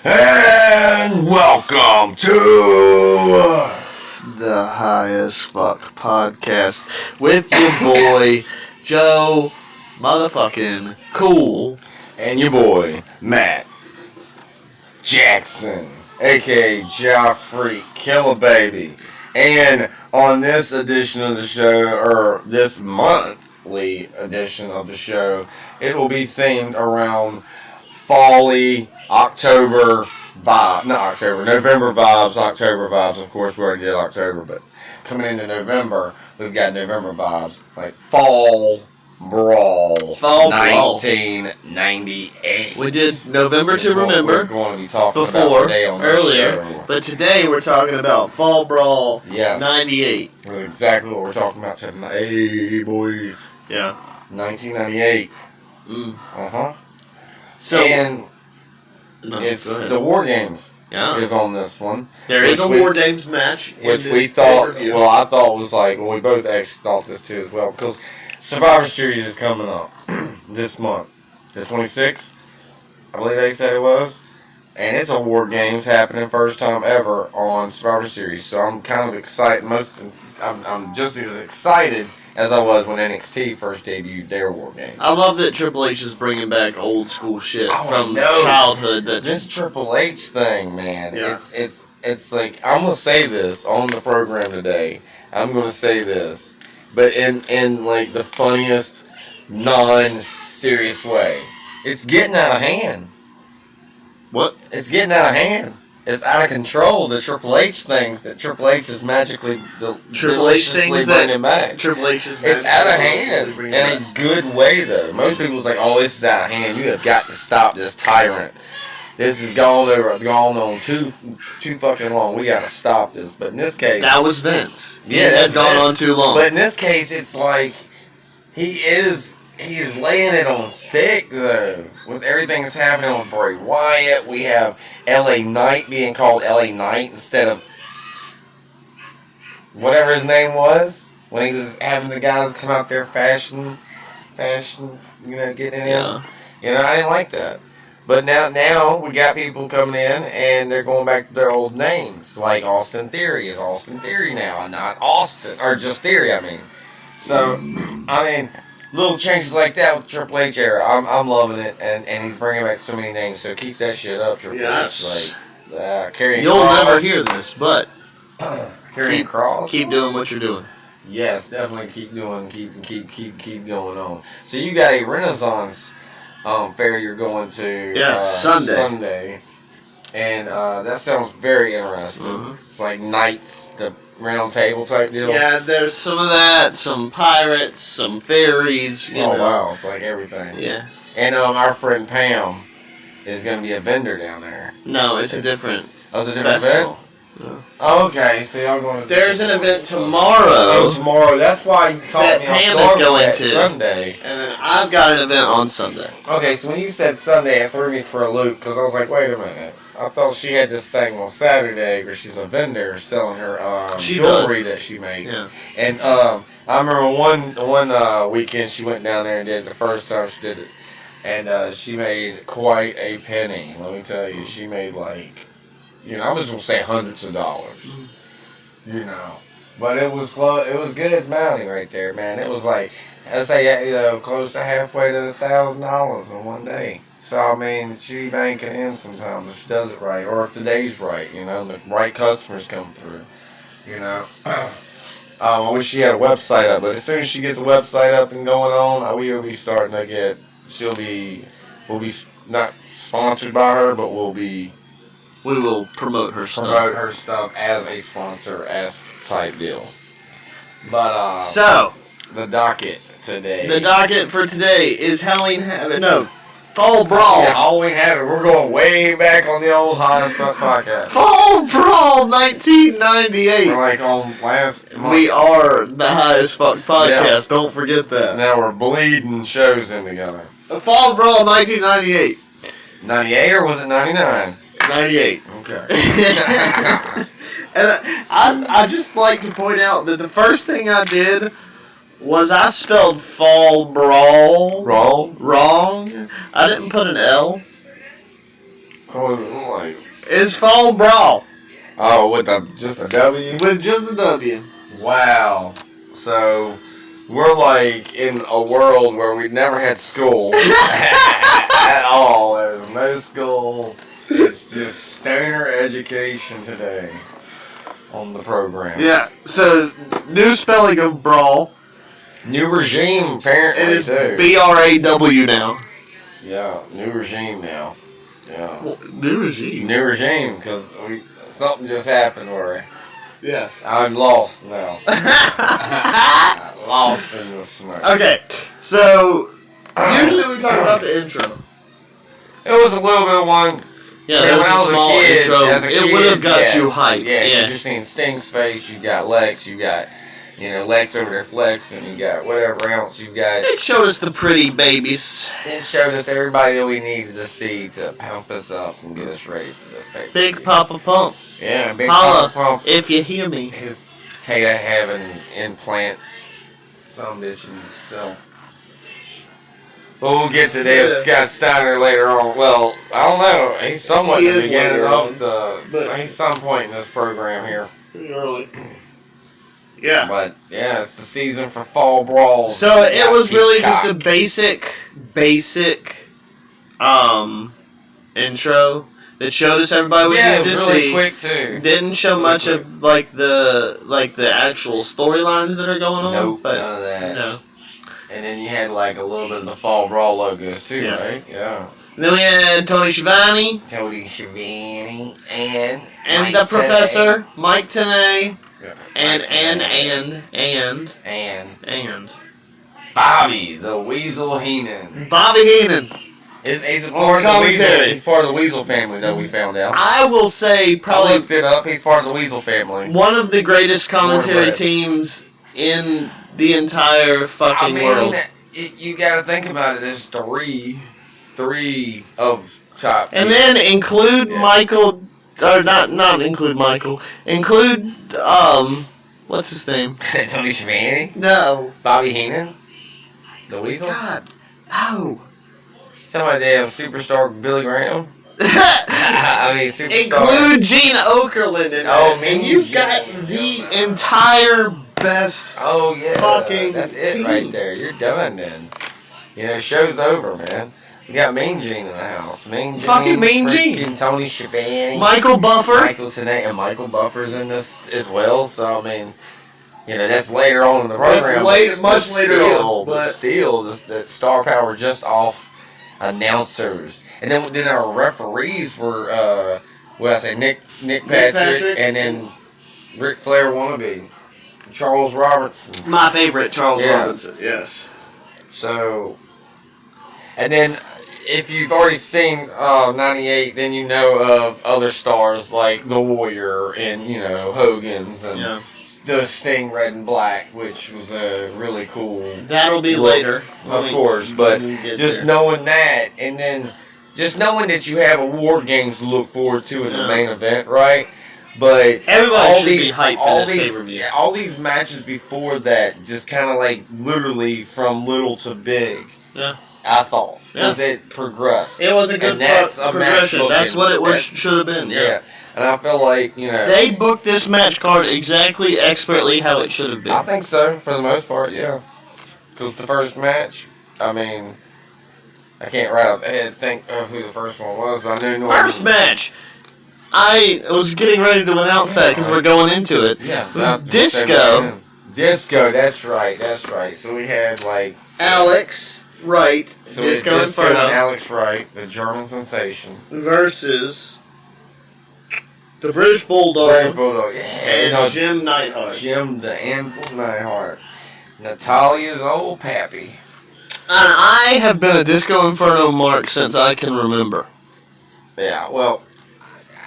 And welcome to the High as Fuck podcast with your boy Joe motherfucking Cool and your boy Matt Jackson, aka Joffrey Killer Baby. And on this edition of the show, or this monthly edition of the show, it will be themed around fall-y November vibes, October vibes. Of course, we already did October, but coming into November, we've got November vibes, like Fall Brawl, 1998. We did November to Remember. We're going to be talking about today on this show. But today we're talking about Fall Brawl 98. That's exactly what we're talking about today. Hey, boy. Yeah. 1998. Uh-huh. So, and it's the War Games is on this one. There is a War Games match. Which we thought, I thought was like, we both actually thought this too as well, because Survivor Series is coming up this month. The 26th, I believe they said it was. And it's a War Games happening first time ever on Survivor Series. So I'm kind of excited. I'm just as excited as I was when NXT first debuted their War Games. I love that Triple H is bringing back old school shit from childhood. This Triple H thing, man. Yeah. It's like, I'm gonna say this on the program today. I'm gonna say this, but in like the funniest, non-serious way. It's getting out of hand. What? It's getting out of hand. It's out of control. The Triple H things that Triple H is magically deliciously bringing back. Triple H is it's out of hand in a good way, though. Most people's like, "Oh, this is out of hand. You have got to stop this tyrant. This has gone on too fucking long. We got to stop this." But in this case, that was Vince. Yeah, that's gone on too long. But in this case, it's like he's laying it on thick, though, with everything that's happening with Bray Wyatt. We have LA Knight being called LA Knight instead of whatever his name was when he was having the guys come out there fashion, getting in. Yeah. I didn't like that. But now we got people coming in and they're going back to their old names, like Austin Theory is Austin Theory now, and not Austin, or just Theory, I mean. So, little changes like that with the Triple H era, I'm loving it, and he's bringing back so many names. So keep that shit up, Triple H. Like, Karrion You'll Kross. never hear this, but Karrion Kross. Keep doing what you're doing. Yes, definitely keep going on. So you got a Renaissance fair you're going to Sunday, and that sounds very interesting. Mm-hmm. It's like knights, the round table type deal. Yeah, there's some of that, some pirates, some fairies. You know. Wow, it's like everything. Yeah. And our friend Pam is going to be a vendor down there. No, it's a different. Oh, it's a different event? Yeah. Oh, okay. So y'all going to... There's an event tomorrow. Oh, tomorrow. That's why you called me Pam off is going to Sunday. And then I've got an event on Sunday. Okay, so when you said Sunday, it threw me for a loop, because I was like, wait a minute. I thought she had this thing on Saturday where she's a vendor selling her jewelry that she makes. Yeah. And I remember one weekend she went down there and did it the first time she did it. And she made quite a penny. Let me tell you, she made like, I'm just going to say hundreds of dollars. But it was good money right there, man. It was like, I'd say, close to halfway to $1,000 in one day. So, I mean, she banking in sometimes if she does it right, or if the day's right, the right customers come through, I wish she had a website up, but as soon as she gets a website up and going on, we will be starting to get, we'll be not sponsored by her, but we will promote her stuff as a sponsor-esque type deal. But, so, the docket today. The docket for today is Halloween Havoc. No. Fall Brawl. Yeah, Halloween Havoc. We're going way back on the old High as Fuck podcast. Fall Brawl 1998. We're like on last month. We are the High as Fuck podcast. Yeah. Don't forget that. Now we're bleeding shows in together. Fall Brawl 1998. 98 or was it 99? 98. Okay. And I just like to point out that the first thing I did was I spelled Fall Brawl wrong. I didn't put an L. What was it like? It's Fall Brawl. Oh, with just a W? With just a W. Wow. So, we're like in a world where we never had school at all. There's no school. It's just stoner education today on the program. Yeah, so new spelling of Brawl. New regime, apparently, It is too. BRAW now. Yeah, new regime now. Yeah. Well, new regime? New regime, because something just happened where Yes. I'm lost now. Lost in the smoke. Okay, so usually we talk about the intro. It was a little bit of one. Yeah, that was a small intro. It would have got you hyped. Yeah, because you're seeing Sting's face, you got Lex, you got, Lex over there flexing, you got whatever else you got. It showed us the pretty babies. It showed us everybody that we needed to see to pump us up and get us ready for this paper. Big Papa Pump. Yeah, Big Holla, Papa Pump. if you hear me. His potato having implant, some bitch in himself. But we'll get to Dave Scott Steiner later on. Well, I don't know. He's somewhat He at the is beginning later of he's some point in this program here. Pretty early. Yeah. But yeah, it's the season for Fall Brawl. So it was really just a basic intro that showed us everybody we it needed was to really see. quick too. Didn't show Really much quick. of the actual storylines that are going on. Nope, But none of that. no. And then you had like a little bit of the Fall Brawl logos too, Yeah. right? Yeah. And then we had Tony Schiavone Tony Schiavone and and Mike the Professor, Mike Tenay, Yeah. and Bobby the Weasel Heenan. Bobby Heenan. He's a part of the Weasel. He's part of the Weasel family that we found out. I will say I probably looked it up. He's part of the Weasel family. one of the greatest commentary Cornbread. teams in the entire fucking world. You got to think about it. There's three of top. And then include Michael, or not include Michael. Include what's his name? Tony Schiavone, No. Bobby Heenan, the Weasel. God, no. Somebody damn superstar Billy Graham. I mean, superstar. Include Gene Okerlund in Oh, it, mean and you've Gene. got the entire best. Oh yeah, fucking that's it team. right there. You're done then. Show's over, man. You got Mean Gene in the house. Mean Gene, Fucking Mean freaking Gene. Tony Schiavone, Michael Buffer. Michael Tenay, and Michael Buffer's in this as well. So I mean, that's later on in the program. Much later on, but still, the star power just off announcers, and then our referees were Nick Patrick, and then Ric Flair wannabe Charles Robertson. My favorite, Charles Yeah. Robinson. Yes. So, and then if you've already seen 98, then you know of other stars like The Warrior and Hogan's and the Sting Red and Black, which was a really cool. That'll be look, later. of course. But when we get just there. knowing that, and then just knowing that you have a War Games to look forward to in the main event, right? But Everybody should be hyped for this pay-per-view. all these matches before that, just kind of like literally from little to big. Yeah. I thought Yeah. as it progressed. It was a good And that's a match progression. That's what it booking. should have been. Yeah. And I feel like They booked this match card exactly, expertly how it should have been. I think so for the most part. Yeah. Because the first match, I mean, I can't right off the head think of who the first one was, but I knew First match. I was getting ready to announce that because we're going into it. Yeah. Disco. Disco. That's right. So we had like Alex Wright, So it's Disco Inferno, and Alex Wright, the German sensation. versus the British Bulldog Brave Bulldog. and Jim Neidhart. Jim the Anvil Neidhart. Natalia's old pappy. And I have been a Disco Inferno mark since I can remember. Yeah, well,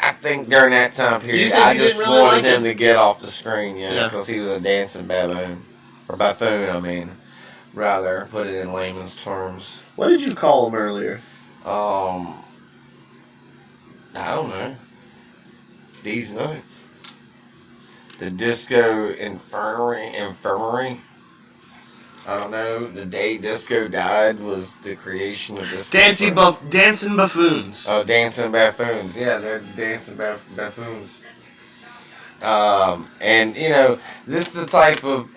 I think during that time You period, said I you just didn't really wanted like him to get off the screen, Yeah. because he was a dancing baboon. Or buffoon, I mean. Rather, put it in layman's terms. What did you call him earlier? I don't know. These nuts. The Disco Infirmary. I don't know. The day disco died was the creation of disco. Dancing buffoons. Oh, dancing buffoons. Yeah, they're dancing buffoons. And this is the type of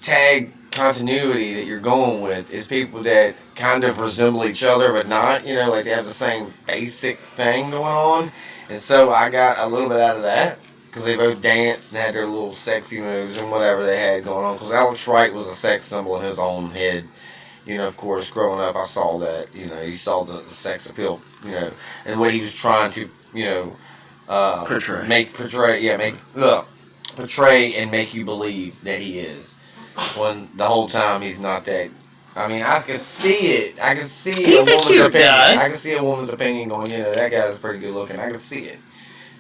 tag continuity that you're going with is people that kind of resemble each other, but not. Like they have the same basic thing going on. And so I got a little bit out of that. Because they both danced and had their little sexy moves and whatever they had going on. Because Alex Wright was a sex symbol in his own head. Of course, growing up, I saw that. You saw the sex appeal, and what he was trying to, portray and make you believe that he is. When the whole time he's not that. I mean, I can see it. I can see he's a woman's cute opinion. Guy. I can see a woman's opinion going, that guy's pretty good looking. I can see it.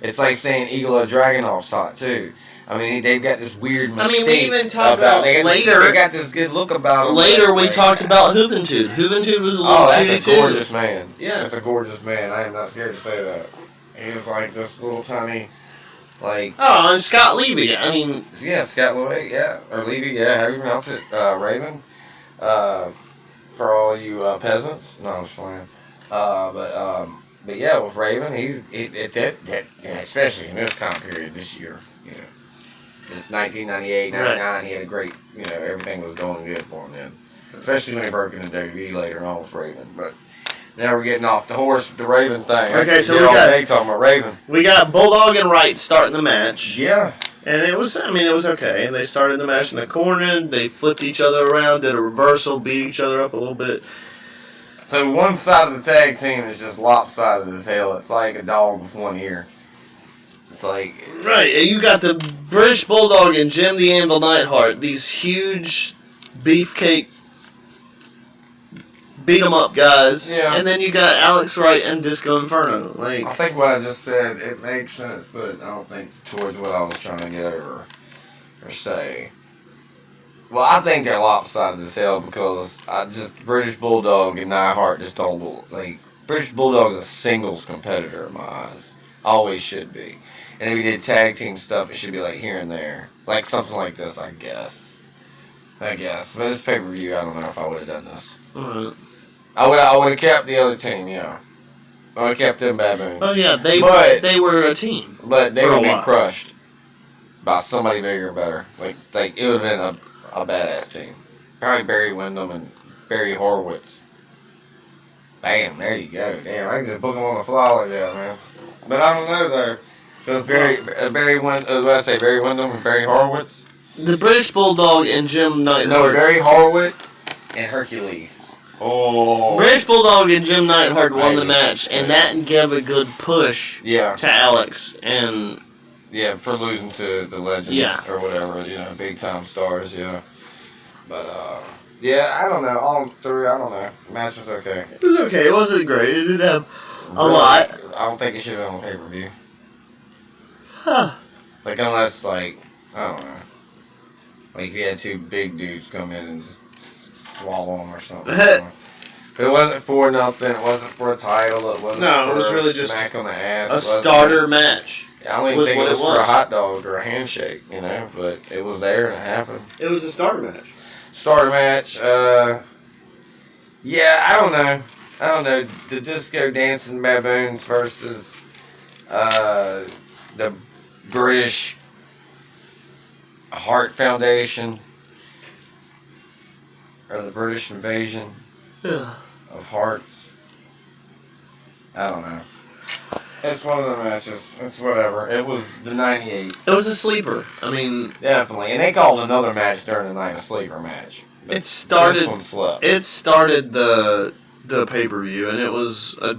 It's like saying Eagle of Dragunov's hot too. I mean, they've got this weird mystique. We even talked about later. They got this good look about them. Later, we talked about Juventud. Juventud was a little that's a gorgeous man. Yeah. That's a gorgeous man. I am not scared to say that. He's like this little tiny, like... Oh, and Scott Levy. I mean... Yeah, Scott Levy, yeah. Or Levy, yeah. How do you pronounce it? Raven. For all you peasants. No, I'm just playing. But yeah, with Raven, especially in this time period this year, this 1998, 99, he had a great, everything was going good for him then. Especially when he broke into WWE later on with Raven. But now we're getting off the horse with the Raven thing. Okay, so we talking about Raven. We got Bulldog and Wright starting the match. Yeah. And it was okay. They started the match in the corner. They flipped each other around, did a reversal, beat each other up a little bit. So one side of the tag team is just lopsided as hell. It's like a dog with one ear. It's like... Right, and you got the British Bulldog and Jim the Anvil Neidhart, these huge beefcake beat-em-up guys. Yeah. And then you got Alex Wright and Disco Inferno. I think what I just said, it makes sense, but I don't think towards what I was trying to get over or say. Well, I think they're lopsided as hell because British Bulldog and Neidhart just don't look like... British Bulldog is a singles competitor in my eyes. Always should be. And if we did tag team stuff, it should be like here and there. Like something like this, I guess. But this pay-per-view, I don't know if I would have done this. Alright. I would have kept the other team, yeah. I would have kept them baboons. Oh, yeah, they were a team. But they would be crushed by somebody bigger and better. Like it would have been a badass team. Probably Barry Windham and Barry Horowitz. Bam, there you go. Damn, I can just book them on the fly like that, man. But I don't know, though. Because Barry Windham and Barry Horowitz? The British Bulldog and Jim Neidhart. No, Barry Horowitz and Hercules. Oh. British Bulldog and Jim Neidhart won the match, and that gave a good push to Alex. And yeah, for losing to the Legends or whatever, big time stars, But, I don't know. All three, I don't know. The match was okay. It was okay. It wasn't great. It didn't have a lot. I don't think it should have been on pay-per-view. Huh. Unless, I don't know. If you had two big dudes come in and just swallow them or something. But it wasn't for nothing. It wasn't for a title. It wasn't for it was really just smack on the ass. A starter match. I don't even think it was for a hot dog or a handshake, but it was there and it happened. It was a starter match. Starter match. I don't know. The Disco Dancing Baboons versus the British Heart Foundation or the British Invasion of Hearts. I don't know. It's one of the matches. It's whatever. It was the 98. It was a sleeper. I mean... Definitely. And they called another match during the night a sleeper match. It started... This one slept. It started the pay-per-view, and it was a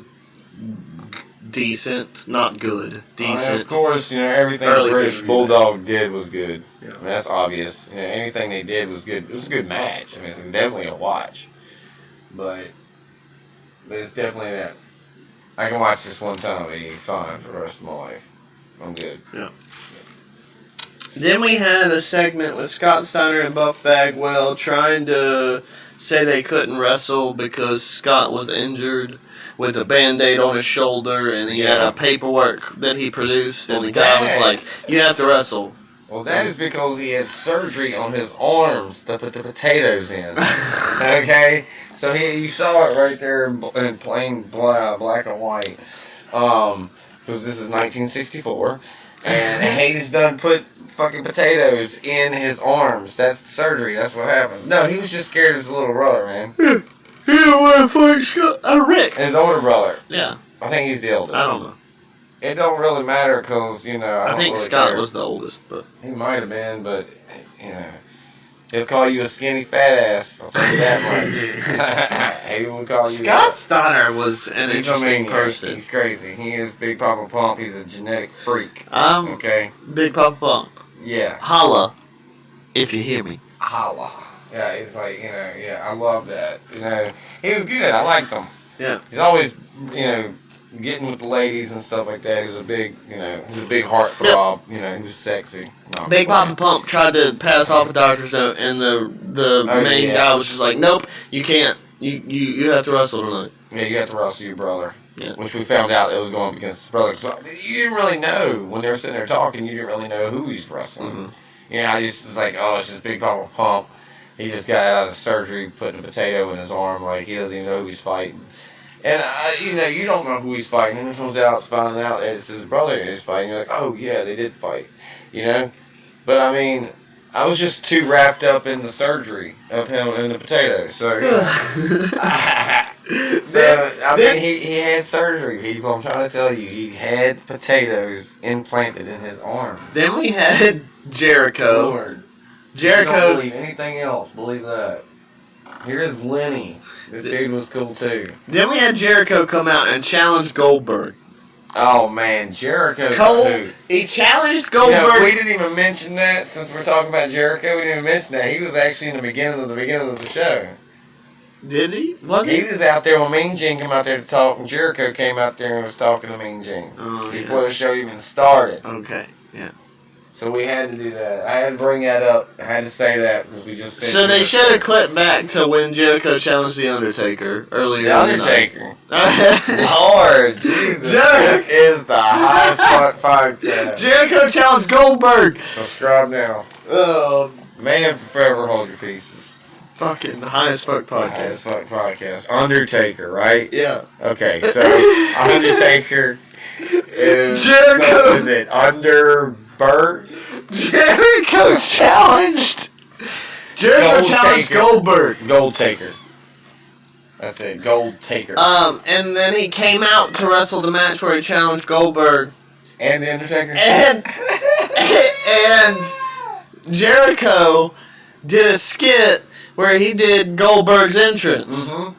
decent, not good, decent. Of course, everything the British Bulldog did was good. Yeah. I mean, that's obvious. Anything they did was good. It was a good match. I mean, it's definitely a watch. But it's definitely that. I can watch this one time and be fine for the rest of my life. I'm good. Yeah. Then we had a segment with Scott Steiner and Buff Bagwell trying to say they couldn't wrestle because Scott was injured with a Band-Aid on his shoulder, and he had a paperwork that he produced, and the guy was like, you have to wrestle. Well, that is because he had surgery on his arms to put the potatoes in. Okay? So you saw it right there in plain black and white. Because this is 1964. And he's done put fucking potatoes in his arms. That's surgery. That's what happened. No, he was just scared of his little brother, man. He don't want to fight Scott. Rick. His older brother. Yeah. I think he's the oldest. I don't know. It don't really matter because, I think really Scott care. was the oldest, but... He might have been, but, he'll call you a skinny fat ass. I'll tell you that much. He will call you Scott Steiner was an interesting person. He's crazy. He is Big Papa Pump. He's a genetic freak. Okay? Big Papa Pump. Yeah. Holla, if you hear me. Holla. Yeah, it's like, I love that. He was good. I liked him. Yeah. He's always, getting with the ladies and stuff like that. He was a big, he was a big heartthrob. Yep. He was sexy. Big Papa Pump tried to pass off a doctor's note, and the main guy was just like, "Nope, you can't. You have to wrestle tonight." Yeah, you have to wrestle your brother. Yeah. Which we found out it was going up against his brother. So you didn't really know when they were sitting there talking. You didn't really know who he's wrestling. Mm-hmm. I just was like, oh, it's just Big Papa Pump. He just got out of surgery, putting a potato in his arm. Like, he doesn't even know who he's fighting. And, you don't know who he's fighting. And it comes out, finding out it's his brother he's fighting. You're like, oh, yeah, they did fight. But, I was just too wrapped up in the surgery of him and the potatoes. So, he had surgery, people. I'm trying to tell you. He had potatoes implanted in his arm. Then we had Jericho. Lord. Jericho. Don't believe anything else. Believe that. Here's Lenny. This dude was cool too. Then we had Jericho come out and challenge Goldberg. Oh man, Jericho. He challenged Goldberg. We didn't even mention that since we're talking about Jericho. We didn't even mention that he was actually in the beginning of the show. Did he? Was he? He was out there when Mean Gene came out there to talk, and Jericho came out there and was talking to Mean Gene before the show even started. Okay. Yeah. So we had to do that. I had to bring that up. I had to say that because we just said. So they showed a clip back to when Jericho challenged The Undertaker earlier. The Undertaker. Lord Jesus. This is the highest podcast. Jericho challenged Goldberg. Subscribe now. Oh. Man, forever hold your pieces. Fucking the highest fuck podcast. Highest fuck podcast. Undertaker, right? Yeah. Okay, so Undertaker is. Jericho. So is it Underberg? Jericho challenged Goldberg. Gold Taker. That's it. Gold Taker. And then he came out to wrestle the match where he challenged Goldberg. And the Undertaker. And Jericho did a skit where he did Goldberg's entrance. Mm-hmm.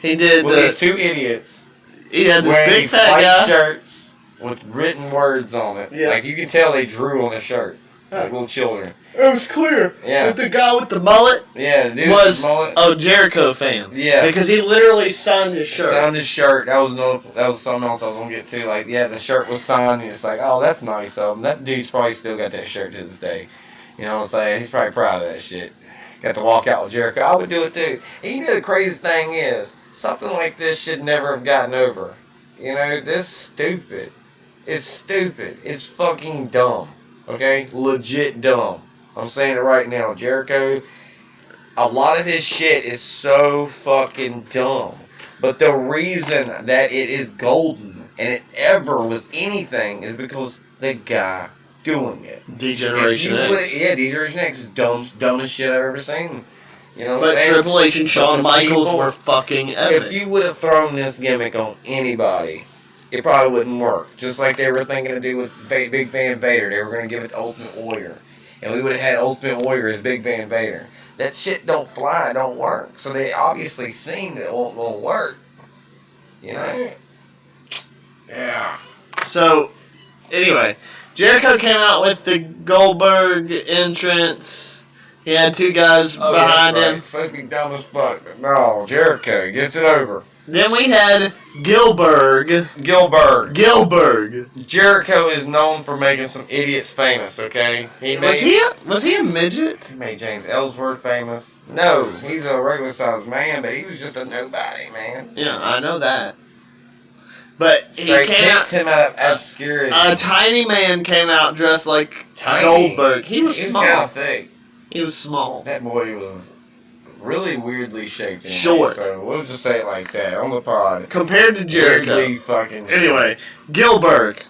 He did these two idiots. He had this big fat guy. Shirts with written words on it. Yeah. Like, you can tell they drew on the shirt. Like little children. It was clear that the guy with the mullet was a Jericho fan. Yeah. Because he literally signed his shirt. That was something else I was going to get to. Like, the shirt was signed, and it's like, oh, that's nice of him. That dude's probably still got that shirt to this day. You know what I'm saying? He's probably proud of that shit. Got to walk out with Jericho. I would do it too. And the crazy thing is, something like this should never have gotten over. This is stupid. It's stupid. It's fucking dumb. Okay? Legit dumb. I'm saying it right now. Jericho, a lot of his shit is so fucking dumb. But the reason that it is golden and it ever was anything is because the guy doing it. D-Generation X. D-Generation X is dumbest shit I've ever seen. But Triple H and Shawn Michaels were fucking epic. If you would have thrown this gimmick on anybody, it probably wouldn't work. Just like they were thinking to do with Big Van Vader. They were going to give it to Ultimate Warrior. And we would have had Ultimate Warrior as Big Van Vader. That shit don't fly, it don't work. So they obviously seen that it won't work. Yeah. So, anyway, Jericho came out with the Goldberg entrance. He had two guys behind him. It's supposed to be dumb as fuck. But no, Jericho gets it over. Then we had Gilbert. Jericho is known for making some idiots famous, okay? Was he a midget? He made James Ellsworth famous. No, he's a regular sized man, but he was just a nobody, man. Yeah, I know that. But Straight kicked him out of obscurity. A tiny man came out dressed like Goldberg. He was small. Kind of thick. He was small. That boy was really weirdly shaped. Anyway, short. So we'll just say it like that on the pod. Compared to Jericho. Weirdly fucking anyway, Gilbert.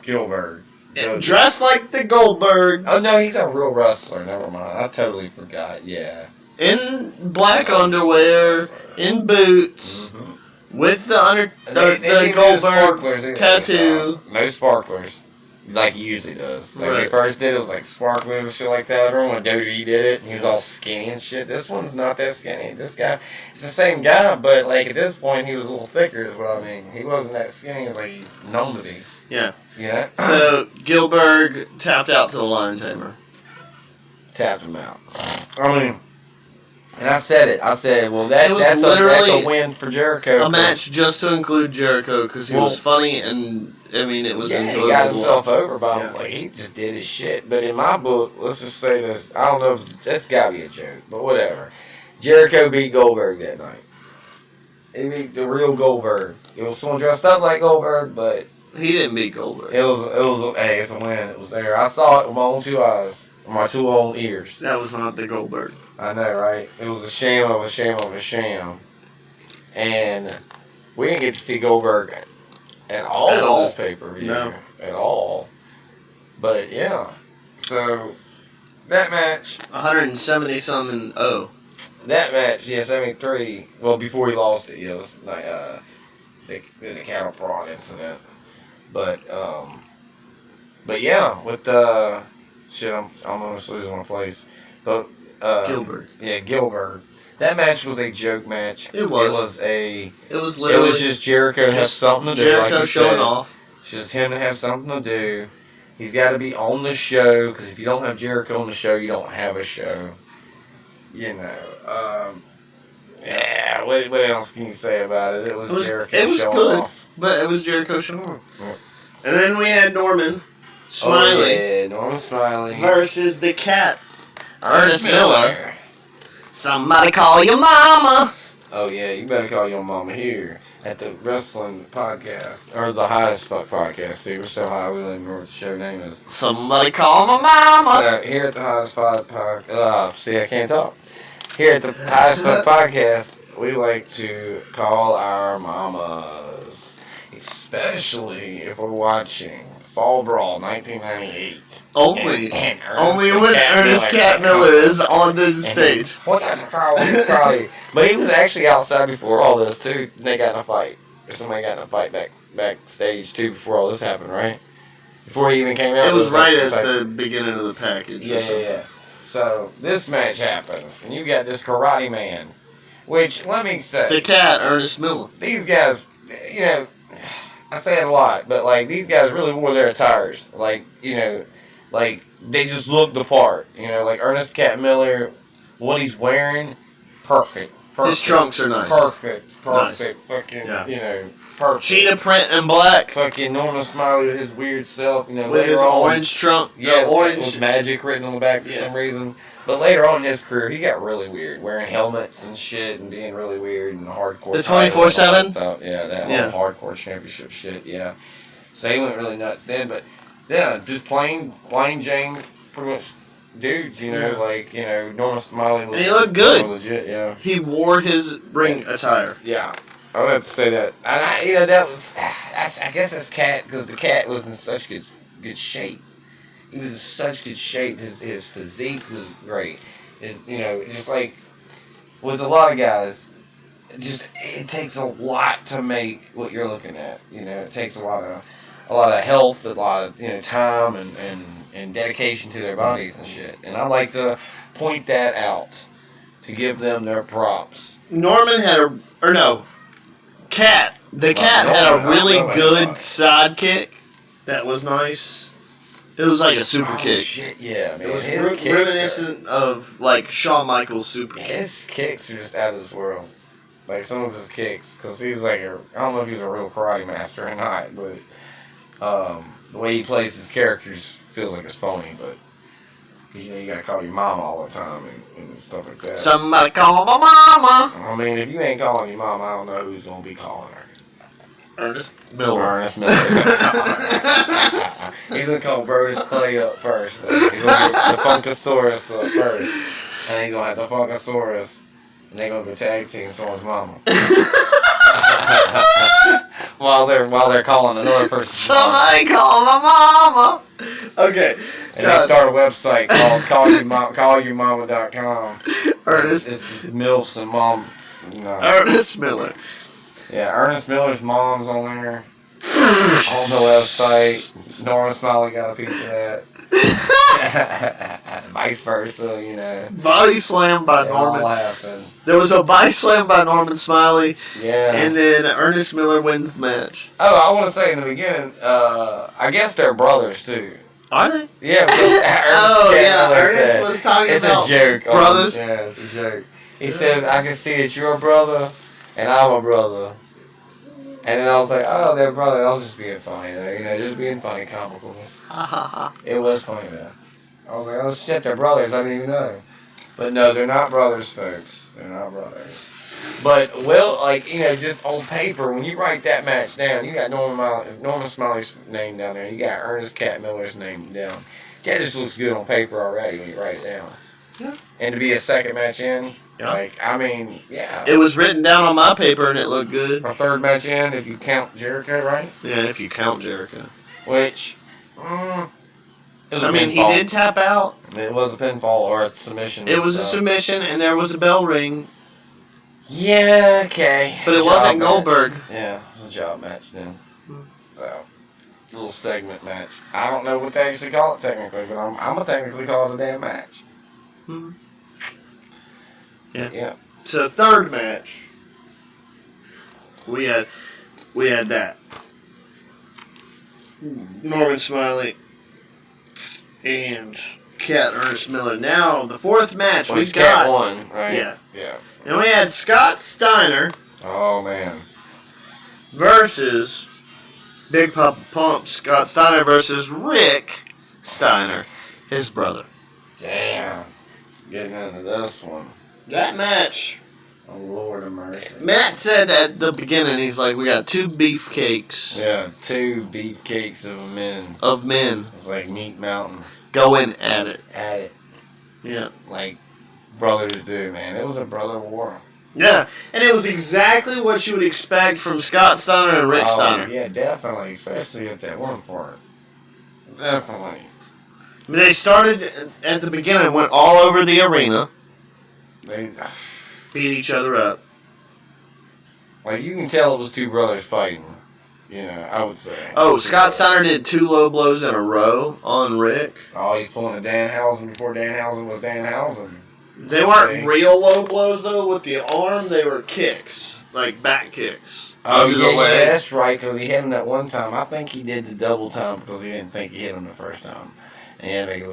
Dressed like the Goldberg. Oh no, he's a real wrestler. Never mind. I totally forgot. Yeah. In black underwear, in boots. Mm-hmm. With the Goldberg tattoo. No sparklers. Like he usually does. Like right. when he first did it was like sparklers and shit like that. Remember when WWE did it? He was all skinny and shit. This one's not that skinny. This guy, it's the same guy, but like at this point he was a little thicker is what I mean. He wasn't that skinny as like he's known to be. Yeah. You know? So Gilbert tapped out to the Lion Tamer. Tapped him out. I mean, and I said it. I said, well, that's a win for Jericho. A match just to include Jericho because he was funny and, I mean, it was enjoyable. He got himself over by like, he just did his shit. But in my book, let's just say this. I don't know if that's got to be a joke, but whatever. Jericho beat Goldberg that night. He beat the real Goldberg. It was someone dressed up like Goldberg, but he didn't beat Goldberg. It was. Hey, it's a win. It was there. I saw it with my own 2 eyes, my 2 own ears. That was not the Goldberg. I know, right? It was a sham of a sham of a sham. And we didn't get to see Goldberg at all on this pay-per-view. No. At all. But, yeah. So, that match. 170-something. That match, 73. Well, before he lost it, it was like the cattle prod incident. But yeah, with the... shit, I'm almost losing my place. But... Gilbert. Yeah, Gilbert. That match was a joke match. It was. It was literally. It was just Jericho to have something to do. Jericho like showing off. It's just him to have something to do. He's got to be on the show because if you don't have Jericho on the show, you don't have a show. You know. Yeah. What else can you say about it? It was Jericho showing good, off. But it was Jericho showing off. And then we had Norman Smiley. Oh, yeah, Norman Smiley versus the Cat. Ernest Miller. Somebody call your mama. Oh yeah, you better call your mama here at the wrestling podcast or the Highest Fuck podcast. See, we're so high we don't even remember what the show name is. Somebody call my mama. So here at the Highest Fuck podcast, see, I can't talk. Here at the Highest Fuck podcast, we like to call our mamas, especially if we're watching Fall Brawl 1998. Only when Ernest Cat Miller is on the stage. But he was actually outside before all this too. They got in a fight. Or somebody got in a fight backstage too before all this happened, right? Before he even came out. It was right as the beginning of the package. Yeah. So this match happens, and you got this Karate Man, which let me say, the Cat, Ernest Miller. These guys, you know. I say it a lot, but like these guys really wore their attires. Like, you know, like they just looked the part. You know, like Ernest Cat Miller, what he's wearing, perfect. His trunks are nice. Perfect. Nice. Fucking, you know, perfect. Cheetah print and black. Fucking Norman Smiley with his weird self. You know, with his orange trunk. Yeah, orange with magic written on the back for some reason. But later on in his career, he got really weird, wearing helmets and shit and being really weird and hardcore. The 24/7? Yeah, that whole hardcore championship shit, yeah. So he went really nuts then, but yeah, just plain Jane, pretty much dudes, you know, like, you know, Norman Smiley. And he looked good. Legit, yeah. He wore his ring attire. Yeah. I would have to say that. And that was, I guess that's Cat, because the Cat was in such good shape. He was in such good shape. His physique was great. You know, just like with a lot of guys, it takes a lot to make what you're looking at. You know, it takes a lot of health, a lot of time and dedication to their bodies and shit. And I like to point that out to give them their props. Norman had Cat. The Cat had a really good sidekick. That was nice. It was like a super kick. Shit, yeah, man. It was reminiscent of like Shawn Michaels' super kick. His kicks are just out of this world. Like some of his kicks, because he was like I don't know if he was a real karate master or not, but the way he plays his characters feels like it's phony. But because you gotta call your mama all the time and stuff like that. Somebody call my mama. I mean, if you ain't calling your mama, I don't know who's gonna be calling her. Ernest Miller. Ernest Miller. He's gonna call Brodus Clay up first. He's gonna get the Funkasaurus up first, and he's gonna have the Funkasaurus, and they're gonna go tag team someone's mama. while they're calling another person's Somebody call my mama. Okay. And they start a website called callyourmama.com. Ernest. It's MILFs and moms. No. Ernest Miller. Yeah, Ernest Miller's mom's on there. On the website. Norman Smiley got a piece of that. Vice versa, you know. Body slam by Norman. All happened. There was a body slam by Norman Smiley. Yeah. And then Ernest Miller wins the match. Oh, I want to say in the beginning, I guess they're brothers too. Are they? Yeah, because Ernest was talking about it's a joke. brothers. Yeah, it's a joke. He says, I can see that you're a brother, and I'm a brother. And then I was like, oh, they're brothers. I was just being funny, though. You know, just being funny, comicalness. It was funny, though. I was like, oh, shit, they're brothers. I didn't even know. But no, they're not brothers, folks. They're not brothers. But, well, like, you know, just on paper, when you write that match down, you got Norman Smiley's name down there. You got Ernest Cat Miller's name down. That just looks good on paper already when you write it down. Yeah. And to be a second match in, yeah. Like, I mean, yeah. It was written down on my paper and it looked good. A third match in, if you count Jericho, right? Yeah, if you count Jericho. Which, it was a pinfall. He did tap out. It was a pinfall or a submission. It was a submission and there was a bell ring. Yeah, okay. But it wasn't Goldberg. Yeah, it was a job match then. So, little segment match. I don't know what they actually call it technically, but I'm gonna technically call it a damn match. Yeah. So third match, we had that Norman Smiley and Cat Ernest Miller. Now the fourth match we've got Cat won, right? Yeah. Yeah. Then we had Scott Steiner. Oh man. Versus Big Papa Pump. Scott Steiner versus Rick Steiner, his brother. Damn. Getting into this one. That match. Oh, Lord of mercy. Matt said at the beginning, he's like, we got two beefcakes. Yeah, two beefcakes of men. It's like meat mountains. Going at it. Yeah. Like brothers do, man. It was a brother war. Yeah, and it was exactly what you would expect from Scott Steiner and Rick Steiner. Yeah, definitely. Especially at that one part. Definitely. I mean, they started at the beginning, went all over the arena. They beat each other up. Like, you can tell it was two brothers fighting. You know, I would say. Oh, Scott Steiner did 2 low blows in a row on Rick. Oh, he's pulling a Danhausen before Danhausen was Danhausen. They weren't real low blows, though, with the arm. They were kicks. Like back kicks. Oh, yeah, that's right, because he hit him that one time. I think he did the double time because he didn't think he hit him the first time. And he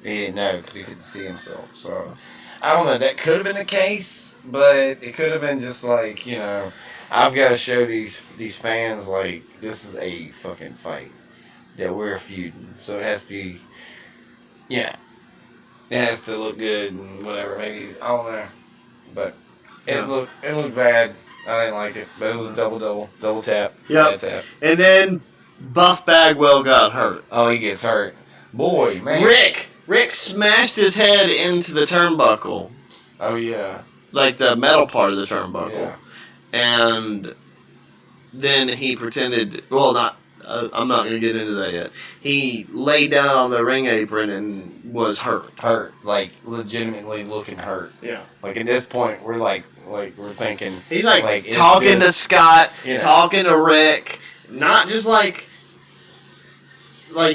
didn't know because he couldn't see himself. So, I don't know. That could have been the case, but it could have been just like, you know, I've got to show these fans, like, this is a fucking fight that we're feuding. So it has to be, yeah. It has to look good and whatever. Maybe, I don't know. But it looked bad. I didn't like it. But it was a double tap. Yep. Tap. And then Buff Bagwell got hurt. Oh, he gets hurt. Boy, man. Rick smashed his head into the turnbuckle. Oh, yeah. Like the metal part of the turnbuckle. Yeah. And then he pretended, well, I'm not going to get into that yet. He laid down on the ring apron and was hurt. Like, legitimately looking hurt. Yeah. Like, at this point, we're we're thinking. He's like talking to Scott, talking to Rick, not just like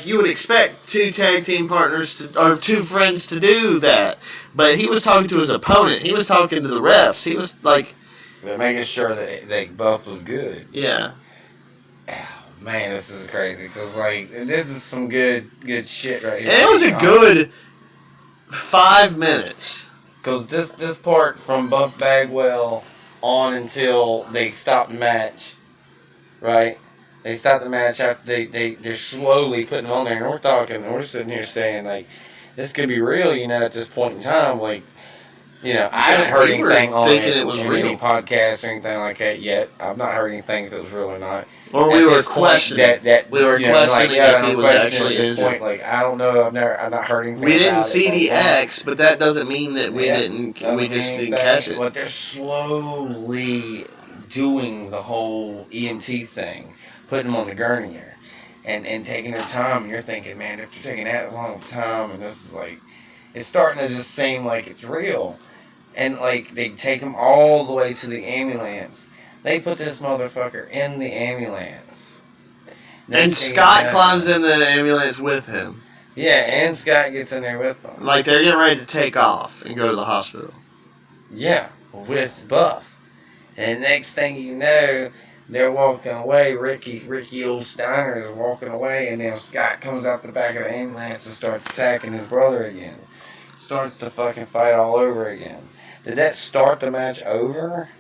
you would expect 2 tag team partners or 2 friends to do that. But he was talking to his opponent. He was talking to the refs. He was like, they're making sure that Buff was good. Yeah. Oh, man, this is crazy because this is some good shit right here. And it was a good 5 minutes. Because this part from Buff Bagwell on until they stopped the match, right? They stopped the match after they're slowly putting them on there, and we're sitting here saying, like, this could be real, you know, at this point in time. Like, I haven't heard anything on it was real. Any podcast or anything like that yet. I've not heard anything if it was real or not. Or we were questioning. We were questioning if he was actually injured. Like, I don't know. I've not heard anything. We didn't see the X, but that doesn't mean that we didn't. We just didn't catch it. But they're slowly doing the whole EMT thing, putting them on the gurney and taking their time. And you're thinking, man, if you're taking that long of time, and this is like, it's starting to just seem like it's real. And, like, they take him all the way to the ambulance. They put this motherfucker in the ambulance. And Scott climbs in the ambulance with him. Yeah, and Scott gets in there with them. Like, they're getting ready to take off and go to the hospital. Yeah, with Buff. And next thing you know, they're walking away. Ricky old Steiner is walking away. And then Scott comes out the back of the ambulance and starts attacking his brother again. Starts to fucking fight all over again. Did that start the match over?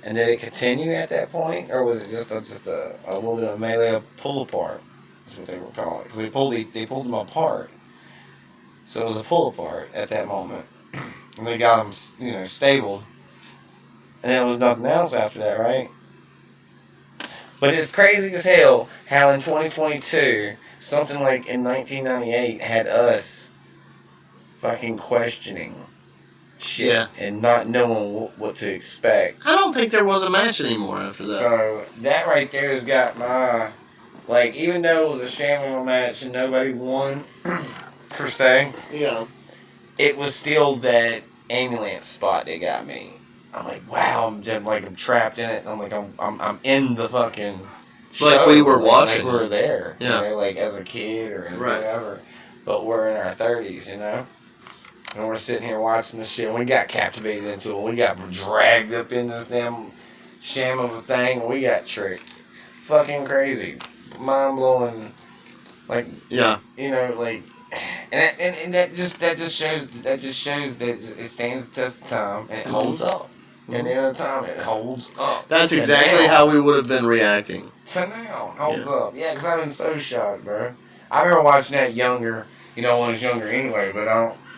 And did it continue at that point? Or was it just a little bit of melee pull apart? That's what they were calling it. Because they pulled them apart. So it was a pull apart at that moment. And they got them, stabled. And there was nothing else after that, right? But it's crazy as hell how in 2022, something like in 1998 had us fucking questioning shit and not knowing what to expect. I don't think there was a match anymore after that. So that right there has got my, like, even though it was a sham match and nobody won per se, it was still that ambulance spot that got me. I'm like, wow, I'm trapped in it. And I'm like, I'm in the fucking show. Like we were watching. Like we were there. Yeah. Like as a kid or whatever. But we're in our 30s, And we're sitting here watching this shit, and we got captivated into it. We got dragged up in this damn sham of a thing, and we got tricked. Fucking crazy. Mind-blowing. Like, and that just shows that it stands the test of time, and it holds up. And the other time, it holds up. That's exactly how we would have been reacting. To now, holds up. Yeah, because I've been so shocked, bro. I remember watching that younger, when I was younger anyway, but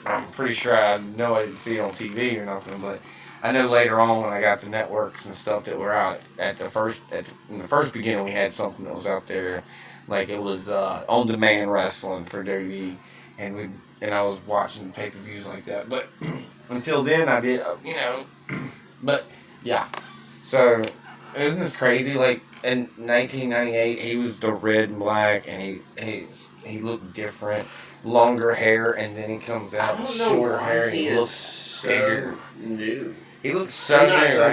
I'm pretty sure I didn't see it on TV or nothing, but I know later on when I got the networks and stuff that were out in the first beginning, we had something that was out there, like it was on-demand wrestling for WWE, and I was watching pay-per-views like that, but until then I did, but yeah, so isn't this crazy? Like in 1998, he was the red and black, and he looked different. Longer hair, and then he comes out with shorter hair, and he looks bigger. New. He looks so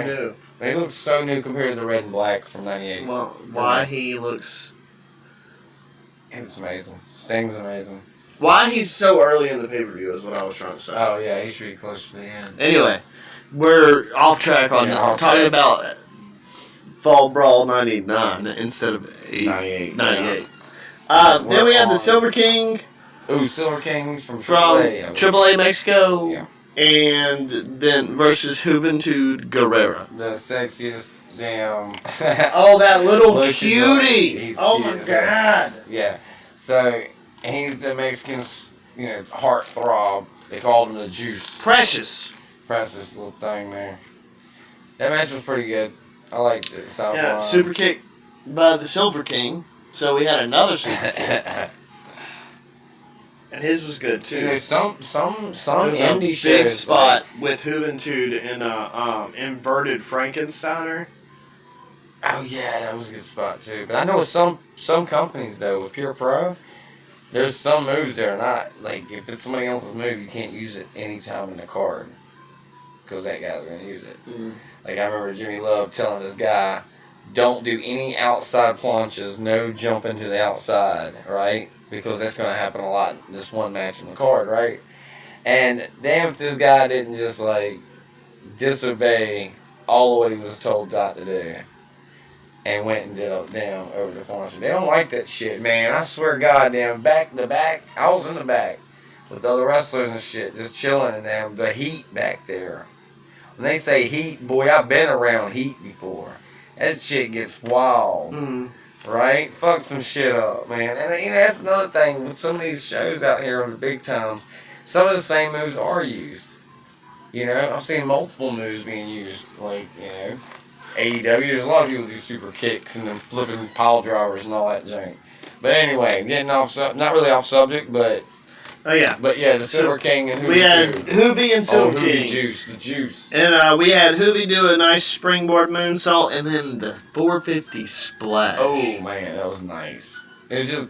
new. He looks so new compared to the red and black from '98. Well, why he looks? It was amazing. Sting's amazing. Why he's so early in the pay-per-view is what I was trying to say. Oh yeah, he should be close to the end. Anyway, we're off track on talking about Fall Brawl '99 instead of 98. Then we had the Silver King. Ooh, Silver King from AAA Mexico. Yeah. And then versus Juventud Guerrera. The sexiest damn. Oh, that little cutie. Oh my God. Yeah. So he's the Mexican, heartthrob. They called him the Juice. Precious little thing there. That match was pretty good. I liked it. Super kick by the Silver King. So we had another Super Kick. And his was good too. Some indie shows, big spot with Juventud in a inverted Frankensteiner. Oh yeah, that was a good spot too. But I know some companies though with Pure Pro, there's some moves that are not like if it's somebody else's move, you can't use it anytime in the card because that guy's gonna use it. Mm-hmm. Like I remember Jimmy Love telling this guy, don't do any outside planches, no jumping to the outside, right? Because that's going to happen a lot in this one match in the card, right? And damn if this guy didn't just, disobey all what he was told not to do. And went and did a damn over the punch. They don't like that shit, man. I swear to God, damn, back to back. I was in the back with the other wrestlers and shit, just chilling in damn the heat back there. When they say heat, boy, I've been around heat before. That shit gets wild. Mm. Right? Fuck some shit up, man. And that's another thing with some of these shows out here on the big times. Some of the same moves are used. You know, I've seen multiple moves being used. Like, you know, AEW, there's a lot of people do super kicks and then flipping pile drivers and all that junk. But anyway, getting off, not really off subject, but. Oh, yeah. But yeah, the Silver King and Hoovy. We had Hoovy and Silver King. The juice. And we had Hoovy do a nice springboard moonsault and then the 450 splash. Oh, man, that was nice. It was just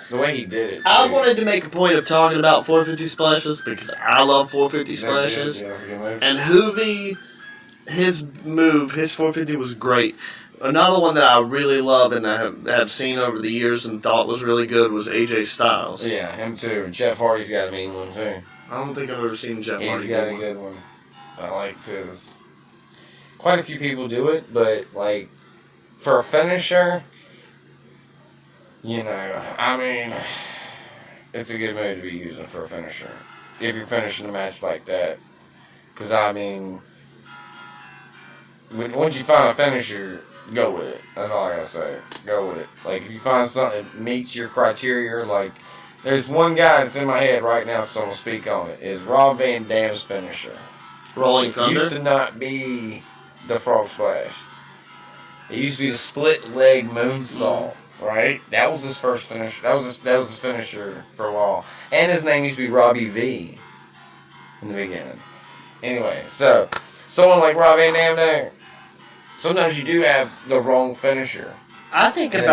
the way he did it. I wanted to make a point of talking about 450 splashes because I love 450 splashes. Yeah, that's a good move. And Hoovy, his move, his 450 was great. Another one that I really love and I have seen over the years and thought was really good was AJ Styles. Yeah, him too. Jeff Hardy's got a mean one too. I don't think I've ever seen Jeff Hardy. He's got a good one. I like his. Quite a few people do it, but like for a finisher, you know, I mean, it's a good move to be using for a finisher if you're finishing a match like that. Because I mean, once you find a finisher, go with it. That's all I gotta say. Go with it. Like, if you find something that meets your criteria, like, there's one guy that's in my head right now, so I'm gonna speak on it, is Rob Van Dam's finisher. Rolling It Thunder? used to not be the frog splash. It used to be the split leg moonsault, right? That was his first finish. That was his finisher for a while. And his name used to be Robbie V in the beginning. Anyway, so, someone like Rob Van Dam there, sometimes you do have the wrong finisher. I think but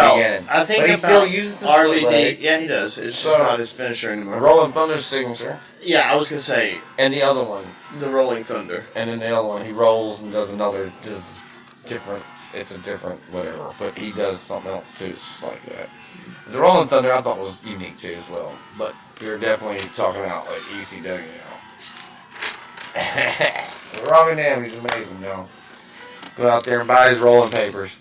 he still uses the split leg. Yeah, he does. It's just not his finisher anymore. Rolling Thunder's signature. Yeah, I was gonna say. And the other one. The Rolling Thunder. And then the other one, he rolls and does another, just different. It's a different whatever, but he does something else too. It's just like that. The Rolling Thunder I thought was unique too as well, but we're definitely talking about like ECW now. Robin Dam, he's amazing, y'all. Go out there and buy his rolling papers.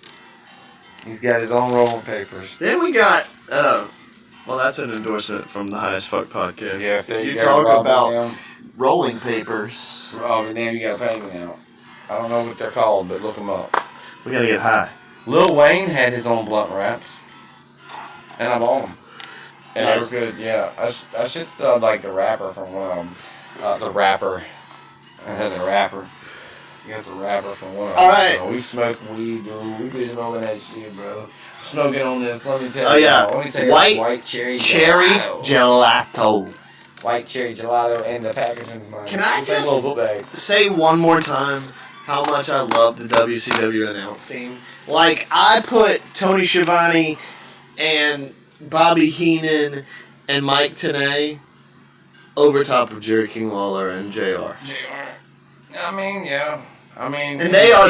He's got his own rolling papers. Then we got, well, that's an endorsement from the Highest Fuck podcast. Yeah, so you talk about rolling papers. Robin Dam, you gotta pay me now. I don't know what they're called, but look them up. We gotta get high. Lil Wayne had his own blunt wraps, and I bought them. And they were good, yeah. I should still like the rapper from the rapper. I had the rapper. You got the rapper from one of them. Alright. Bro. We smoke weed, dude. We be smoking that shit, bro. Smoking on this, let me tell you. Oh, yeah. Let me tell you White cherry gelato. White cherry gelato, and the packaging's mine. Can I just bag. say one more time how much I love the WCW announce team? Like, I put Tony Schiavone and Bobby Heenan and Mike Tenay over top of Jerry King Lawler and JR. I mean, yeah. And they are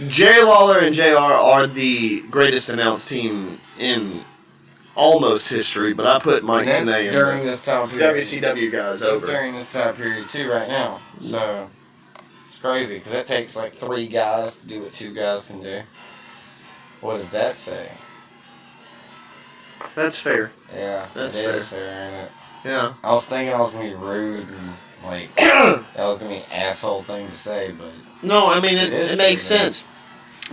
Jerry Lawler and JR are the greatest announced team in almost history, but I put Mike Tenay and during this time period. WCW guys That's over. during this time period too right now. So, it's crazy, because that takes like 3 guys to do what 2 guys can do. What does that say? That's fair. Yeah, That's it fair. is fair, ain't it? Yeah. I was thinking I was going to be rude and, like, that was going to be an asshole thing to say, but... No, I mean, it is makes true, sense.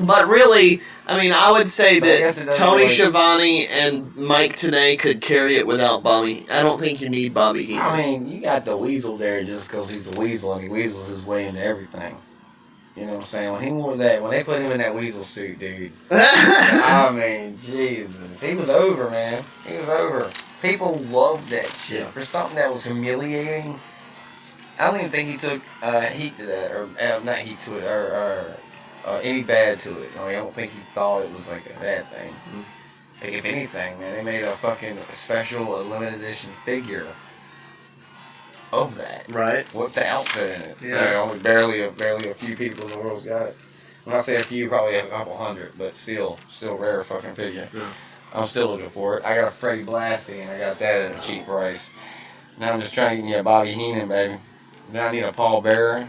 But really, I mean, I would say that Tony Schiavone and Mike Tenay could carry it without Bobby. I don't think you need Bobby Heenan. I mean, you got the weasel there just because he's a weasel and he weasels his way into everything. You know what I'm saying? When they put him in that weasel suit, dude. I mean, Jesus. He was over, man. He was over. People loved that shit. For something that was humiliating, I don't even think he took heat to that, or not heat to it, or any bad to it. I don't think he thought it was like a bad thing. Like, if anything, man, they made a fucking special limited edition figure of that. Right. With the outfit in it. Yeah. So only barely a few people in the world's got it. When I say a few, probably a couple hundred, but still rare fucking figure. Yeah. I'm still looking for it. I got a Freddie Blassie, and I got that at a cheap price. Now I'm just trying to get me a Bobby Heenan, baby. Then I need a Paul Bearer.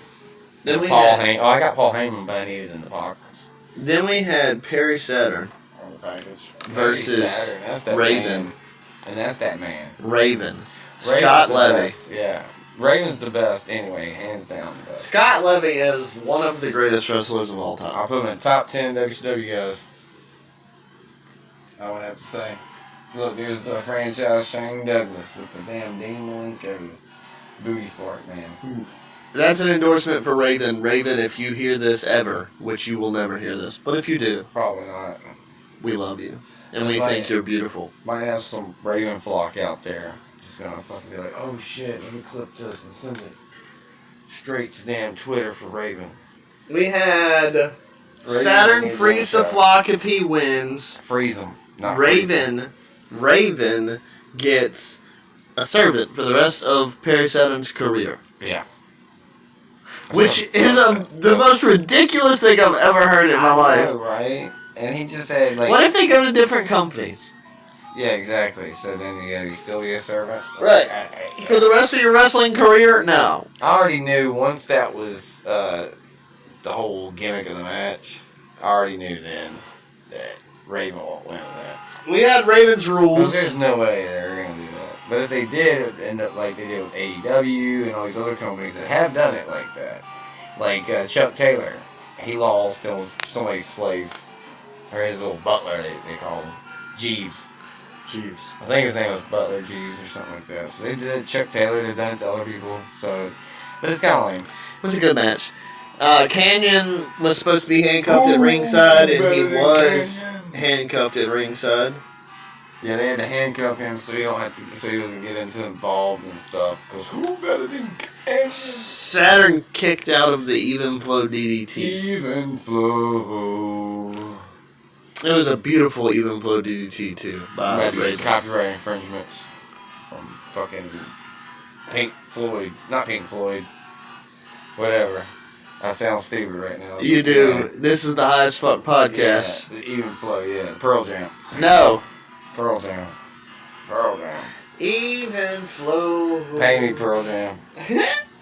Then we I got Paul Heyman, but I need it in the pockets. Then we had Perry Saturn On the package. versus Raven. Man. And that's that man. Raven. Raven's Scott the Levy. Best. Yeah. Raven's the best anyway, hands down the best. Scott Levy is one of the greatest wrestlers of all time. I'll put him in the top 10 WCW guys. I would have to say. Look, there's the franchise Shane Douglas with the damn Dean Malinko booty fart, man. That's an endorsement for Raven. Raven, if you hear this ever, which you will never hear this, but if you do, probably not. We love you. And we think you're beautiful. Might have some Raven flock out there. Just gonna fucking be like, oh shit, let me clip this and send it straight to damn Twitter for Raven. We had Saturn freeze the flock if he wins. Freeze him. Not Raven gets a servant for the rest of Perry Saturn's career. Yeah. Which is the most ridiculous thing I've ever heard in my life. Know, right? And he just said, like... What if they go to different companies? Yeah, exactly. So then you still be a servant? Right. For the rest of your wrestling career? No. I already knew once that was the whole gimmick of the match, I already knew then that Raven won't win that. We had Raven's rules. There's no way they were going to do that. But if they did, it would end up like they did with AEW and all these other companies that have done it like that. Like Chuck Taylor. He lost and was somebody's slave. Or his little butler, they call him. Jeeves. I think his name was Butler Jeeves or something like that. So they did Chuck Taylor, they've done it to other people. So, but it's kind of lame. It was a good match. Canyon was supposed to be handcuffed at ringside, and he was handcuffed at ringside. Yeah, they had to handcuff him so he doesn't get involved and stuff. Because who better than Canyon? Saturn kicked out of the Even Flow DDT. Even Flow. It was a beautiful Even Flow DDT too. By copyright infringements from fucking Pink Floyd. Not Pink Floyd. Whatever. I sound stupid right now. You do. Yeah. This is the highest fuck podcast. Yeah, Even Flow, yeah. Pearl Jam. No. Pearl Jam. Even Flow. Pay me, Pearl Jam.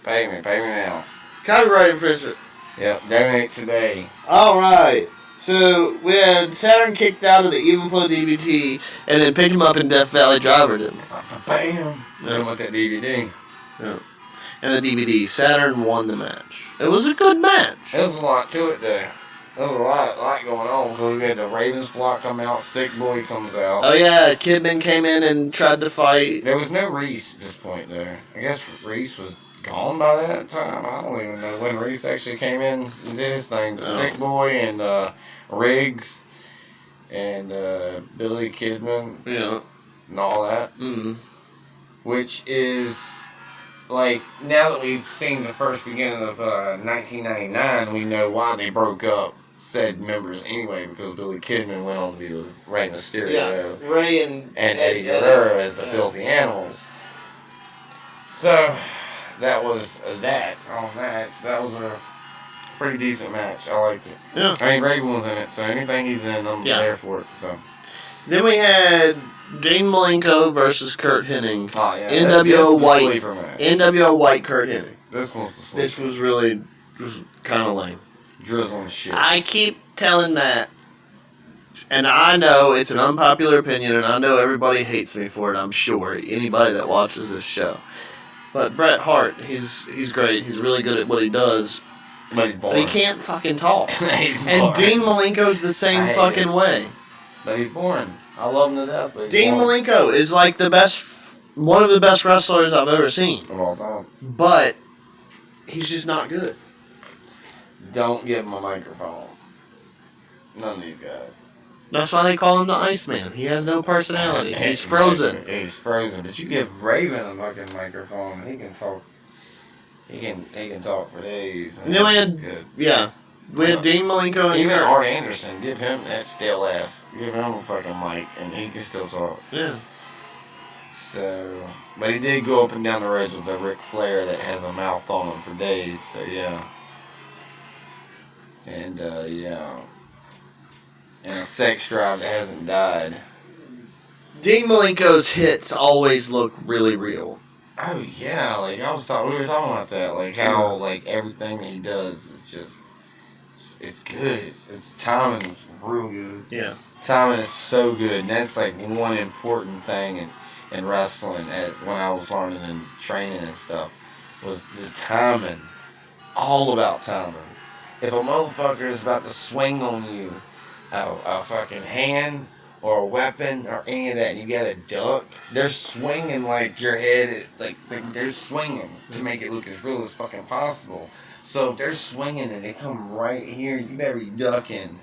Pay me now. Copyright infringement. Yep, donate today. Alright. So, we had Saturn kicked out of the Even Flow DVT, and then picked him up in Death Valley Drivered him. Bam! Hit him with that DVD. Yeah. And the DVD. Saturn won the match. It was a good match. There was a lot to it there. There was a lot going on. Because we had the Ravens flock come out, Sick Boy comes out. Oh yeah, Kidman came in and tried to fight. There was no Reese at this point there. I guess Reese was gone by that time. I don't even know when Reese actually came in and did his thing. The Sick Boy and Riggs and Billy Kidman. Yeah. And all that. Mm-hmm. Which is... Like, now that we've seen the first beginning of 1999, we know why they broke up said members anyway, because Billy Kidman went on to be with Rey Mysterio. Yeah, Rey and Eddie Guerrero as the Filthy Animals. So, that was that on that. So that was a pretty decent match. I liked it. Yeah. I mean, Raven was in it, so anything he's in, I'm there for it. So. Then we had Dean Malenko versus Kurt Hennig. Oh, yeah. NWO White Kurt Hennig. This was the sleeper. This was really kind of lame. Drizzling shit. I keep telling Matt, and I know it's an unpopular opinion, and I know everybody hates me for it, I'm sure. Anybody that watches this show. But Bret Hart, he's great. He's really good at what he does. But he's boring. But he can't fucking talk. He's and boring. Dean Malenko's the same fucking way. But he's boring. I love him to death. But Dean Malenko is like one of the best wrestlers I've ever seen. Of all time. But he's just not good. Don't give him a microphone. None of these guys. That's why they call him the Iceman. He has no personality. He's frozen. He's frozen. But you give Raven a fucking microphone, he can talk. He can talk for days. And then we had we had Dean Malenko and even Art Anderson. Give him that stale ass. Give him a fucking mic, and he can still talk. Yeah. So, but he did go up and down the roads with a Ric Flair that has a mouth on him for days. So yeah. And and a sex drive that hasn't died. Dean Malenko's hits always look really real. Oh yeah, like we were talking about that, like how like everything he does is just, it's good. It's timing is real good. Yeah, timing is so good, and that's like one important thing in wrestling. As when I was learning and training and stuff, was the timing. All about timing. If a motherfucker is about to swing on you, a fucking hand or a weapon or any of that, and you gotta duck, they're swinging like your head, like they're swinging to make it look as real as fucking possible. So if they're swinging and they come right here, you better be ducking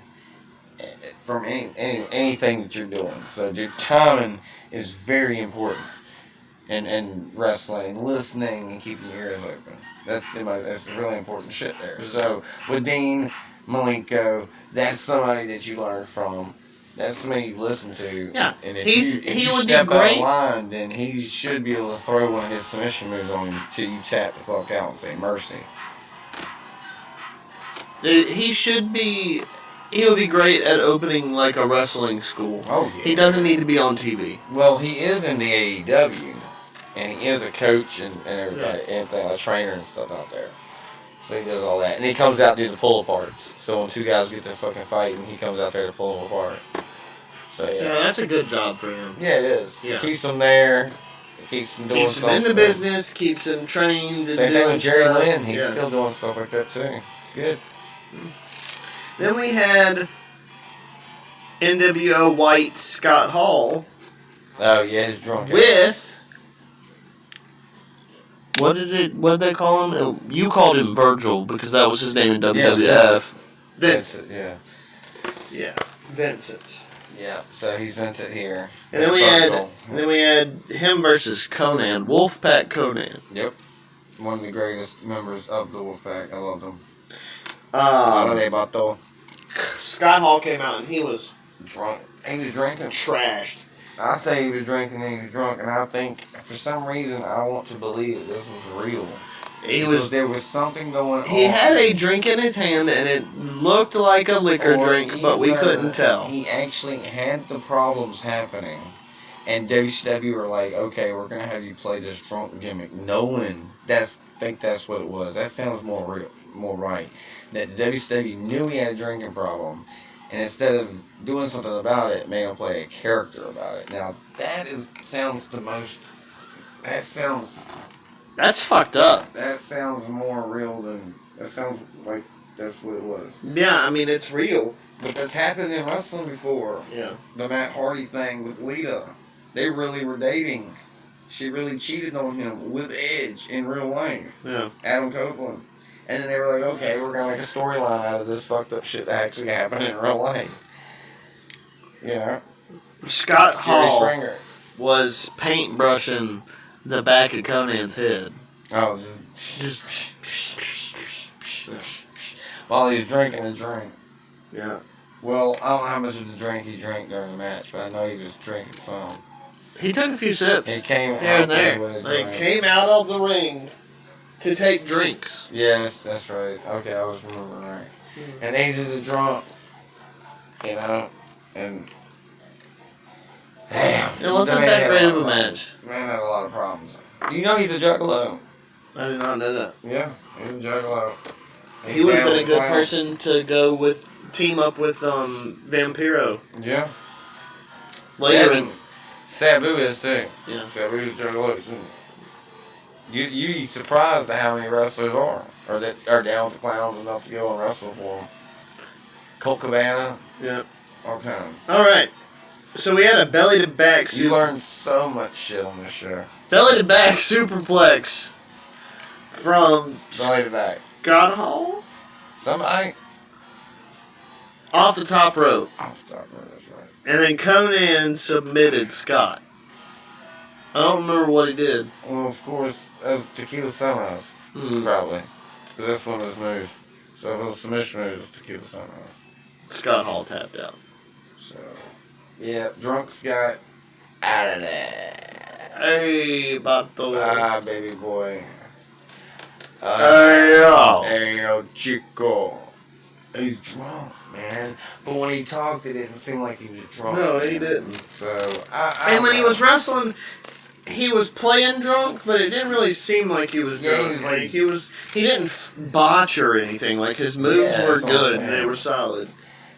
from anything that you're doing. So your timing is very important. And wrestling, listening, and keeping your ears open. That's really important shit there. So with Dean Malinko, that's somebody that you learn from. That's somebody you listen to. Yeah, And if he you would step be out great. of line, then he should be able to throw one of his submission moves on you till you tap the fuck out and say mercy. He should be. He would be great at opening like a wrestling school. Oh yeah. He doesn't need to be on TV. Well, he is in the AEW, and he is a coach and everybody, anything, a trainer and stuff out there. So he does all that, and he comes out to do the pull aparts. So when two guys get to fucking fight, and he comes out there to pull them apart. So yeah, that's a good job for him. Yeah, it is. Yeah. It keeps them there. It keeps them doing Keeps him something. in the business. Keeps him trained. Same thing with Jerry stuff. Lynn. He's still doing stuff like that too. It's good. Then we had NWO White Scott Hall. Oh yeah, his drunk ass. With what did they call him? You called him Virgil because that was his name in WWF. Yes, Vincent. yeah. Yeah, Vincent. Yeah. So he's Vincent here. And then we had him versus Conan, Wolfpack Conan. Yep. One of the greatest members of the Wolfpack. I loved him. Scott Hall came out and he was Drunk. He was drinking. trashed. I say he was drinking and he was drunk, and I think for some reason I want to believe that this was real. There was something going on. He had a drink in his hand and it looked like a liquor drink, but we couldn't tell. He actually had the problems happening, and WCW were like, "Okay, we're gonna have you play this drunk gimmick," knowing think that's what it was. That sounds more real, more right. That WCW knew he had a drinking problem, and instead of doing something about it, made him play a character about it. Now That's fucked up. that sounds more real than that sounds like that's what it was. Yeah, I mean, it's real. But that's happened in wrestling before. Yeah. The Matt Hardy thing with Lita. They really were dating. She really cheated on him with Edge in real life. Yeah. Adam Copeland. And then they were like, okay, we're going to make a storyline out of this fucked up shit that actually happened in real life. You know? Scott Hall Stringer. was paintbrushing the back of Conan's head. Oh, just while he was drinking a drink. Yeah. Well, I don't know how much of the drink he drank during the match, but I know he was drinking some. He took a few sips. He came here out and there. with a They drink. came out of the ring to take drinks. Yes, that's right. Okay, I was remembering right. And Aces a drunk, you know, and damn. It wasn't man that had great a of a lot match. Man had a lot of problems. You know he's a juggalo. I did not know that. Yeah, he's a juggalo. He would have been a good clowns. person to team up with Vampiro. Yeah. Later and Sabu is too. Yeah. Sabu's a juggalo too. You surprised at how many wrestlers or that are down with the clowns enough to go and wrestle for them. Colt Cabana. Yeah. All kinds. All right. So we had a belly to back. You learned so much shit on this show. Belly to back superplex from Belly to back. Scott Hall Somebody off the top rope, off the top rope, that's right. and then Conan submitted Scott. I don't remember what he did. Well, of course, that was Tequila Sunrise, probably. Because that's one of his moves. So if it was submission moves, it was Tequila Sunrise. Scott Hall tapped out. So, yeah, Drunk Scott out of there. Hey, Bato. Ah, baby boy. Hey, yo. Hey, yo, Chico. He's drunk, man. But when he talked, it didn't seem like he was drunk. No, he didn't. So, And when he was wrestling, he was playing drunk, but it didn't really seem like he was drunk. He didn't botch or anything. Like his moves were good, and they were solid.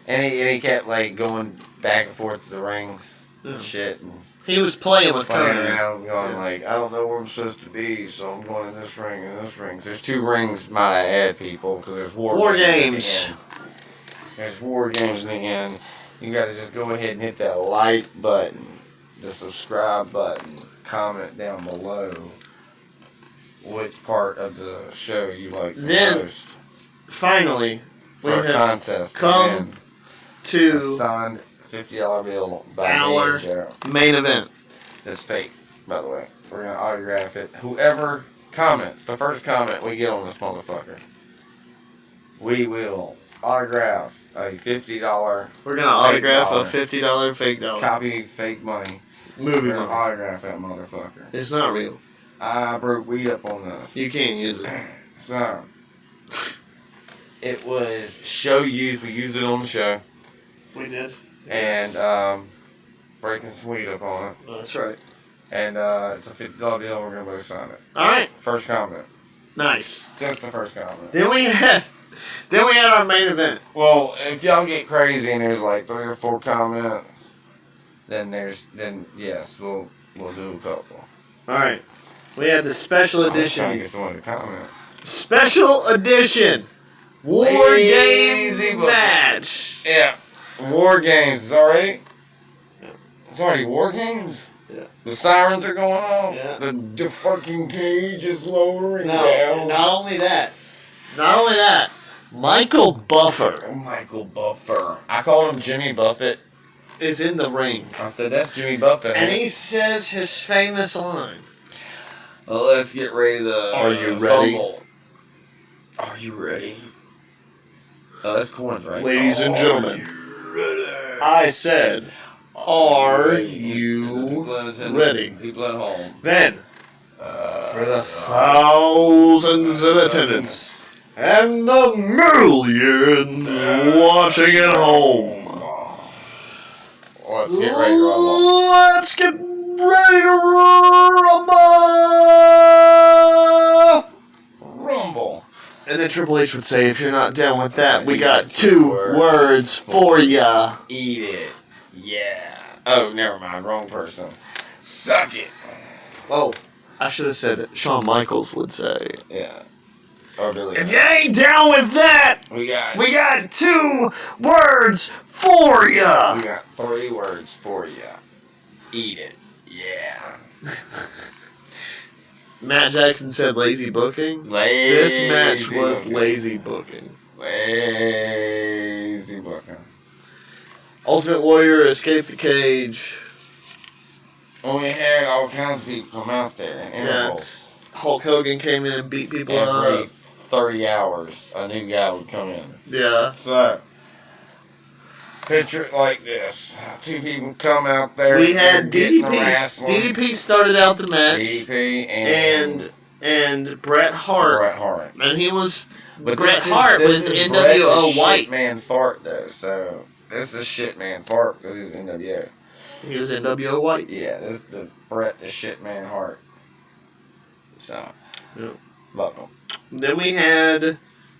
And he kept like going back and forth to the rings and shit. And he was playing with playing Conan. around, going like, I don't know where I'm supposed to be, so I'm going in this ring and this ring. There's 2 rings, might I add, people, because there's war games. There's war games in the end. you got to just go ahead and hit that like button, the subscribe button, comment down below which part of the show you like the most. Finally, for a contest come to a signed $50 bill by our main event. It's fake, by the way. We're going to autograph it. Whoever comments, the first comment we get on this motherfucker, we will autograph a $50. We're going to autograph a $50 fake dollar. Copy fake money. Movie We're going money. to autograph that motherfucker. It's not real. I broke weed up on this. You can't use it. So, it was show used. We used it on the show. We did. And breaking some weed up on it. That's right. And it's a $50 deal. We're going to both sign it. All right. First comment. Nice. Just the first comment. Then we had our main event. Well, if y'all get crazy and there's like 3 or 4 comments, then yes, we'll do a couple. All right. We had the special edition. I'm trying to get someone to comment. Special edition War Game match. Yeah. War Games is already. It's already War Games. Yeah. The sirens are going off. Yeah. The fucking cage is lowering down. Not only that. Michael Buffer. I called him Jimmy Buffett. Is in the ring. I said, that's Jimmy Buffett. And he says his famous line. Well, let's get ready to Are you ready? fumble. Are you ready? That's Corinth, right? Ladies and gentlemen, I said, are you ready? People at home. Then, for the thousands in attendance and the millions watching at home, Let's get ready to rumble. Let's get ready to rumble. And then Triple H would say, if you're not down with that, we got 2 words for ya. Eat it. Yeah. Oh, never mind. Wrong person. Suck it. Oh, I should have said it. Shawn Michaels would say. Yeah. Or Billy. If you ain't down with that, we got 2 words for ya. We got 3 words for ya. Eat it. Yeah. Matt Jackson said lazy booking. This match was lazy booking. Lazy booking. Ultimate Warrior escaped the cage. Well, we had all kinds of people come out there in intervals. Hulk Hogan came in and beat people Every up. 30 hours, a new guy would come in. Yeah. So, picture it like this. 2 people come out there. We had DDP. DDP started out the match. DDP and Bret Hart. And he was... But Bret Hart was NWO White. Shit man fart, though. So, this is shit man fart because he was NWO. He was NWO White. Yeah, this is the Bret the shit man Hart. So, welcome. Then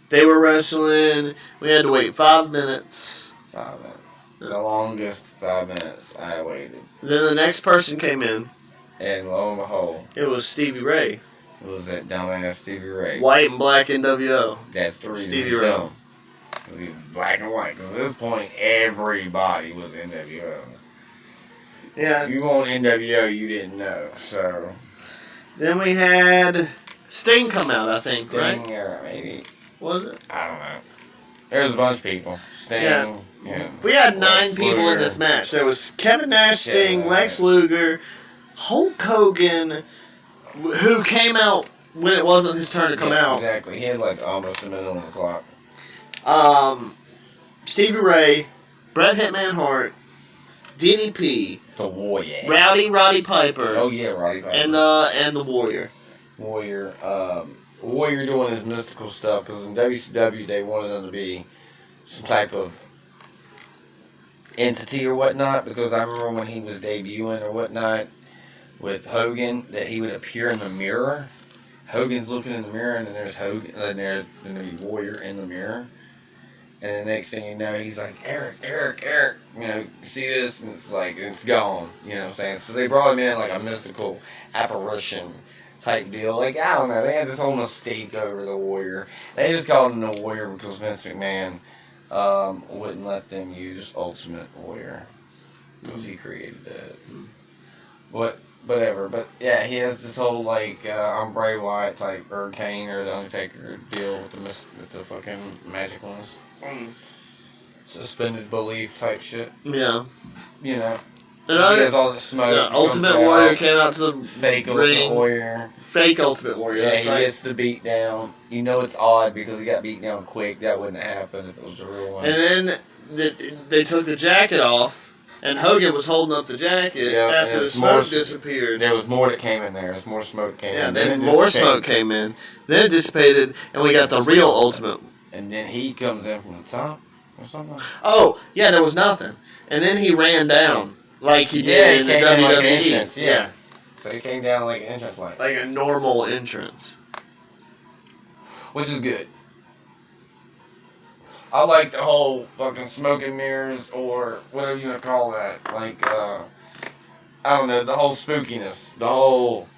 they were wrestling. We had to wait 5 minutes. 5 minutes. The longest 5 minutes I waited. Then the next person came in. And lo and behold, it was Stevie Ray. It was that dumbass Stevie Ray. White and black NWO. That's the reason Stevie he's Ray. dumb. Because he's black and white. Because at this point, everybody was NWO. Yeah. If you want NWO, you didn't know. So. Then we had Sting come out, I think, right? Sting, or maybe. Was it? I don't know. There was a bunch of people. Sting. Yeah. We had 9 people in this match. There was Kevin Nash, Sting, Lex Luger, Hulk Hogan, who came out when it wasn't his turn to come out. Exactly. He had like almost a minute on the clock. Stevie Ray, Bret Hitman Hart, DDP, the Warrior, Roddy Piper. Oh yeah, Roddy Piper. And the Warrior. Warrior doing his mystical stuff because in WCW they wanted him to be some type of entity or whatnot. Because I remember when he was debuting or whatnot with Hogan that he would appear in the mirror. Hogan's looking in the mirror and then there's Hogan and then there's Warrior in the mirror. And the next thing you know, he's like, Eric, you know, see this? And it's like, it's gone, you know what I'm saying? So they brought him in like a mystical apparition type deal. Like, I don't know, they had this whole mistake over the Warrior. They just called him the Warrior because Vince McMahon wouldn't let them use Ultimate Warrior because he created that. Whatever. But yeah, he has this whole like I'm Bray Wyatt type or Kane or the Undertaker deal with the fucking magic ones. Suspended belief type shit. Yeah. You know. And he has all the smoke. Yeah, Ultimate Warrior came out to the fake ring. Ultimate Warrior. Fake Ultimate Warrior. Yeah, that's he right. gets the beat down. You know it's odd because he got beat down quick. That wouldn't have happened if it was the real one. And then they took the jacket off, and Hogan was holding up the jacket after the smoke disappeared. There was more that came in there. There was more smoke came in. Yeah, then more smoke came in. Then it dissipated, and we got the real Ultimate. And then he comes in from the top or something. Oh, yeah, there was nothing. And then he ran down. Like he did in the WWE. Like an entrance, yeah. So he came down like an entrance light. Like a normal entrance. Which is good. I like the whole fucking smoke and mirrors or whatever you want to call that. Like, I don't know, the whole spookiness. The whole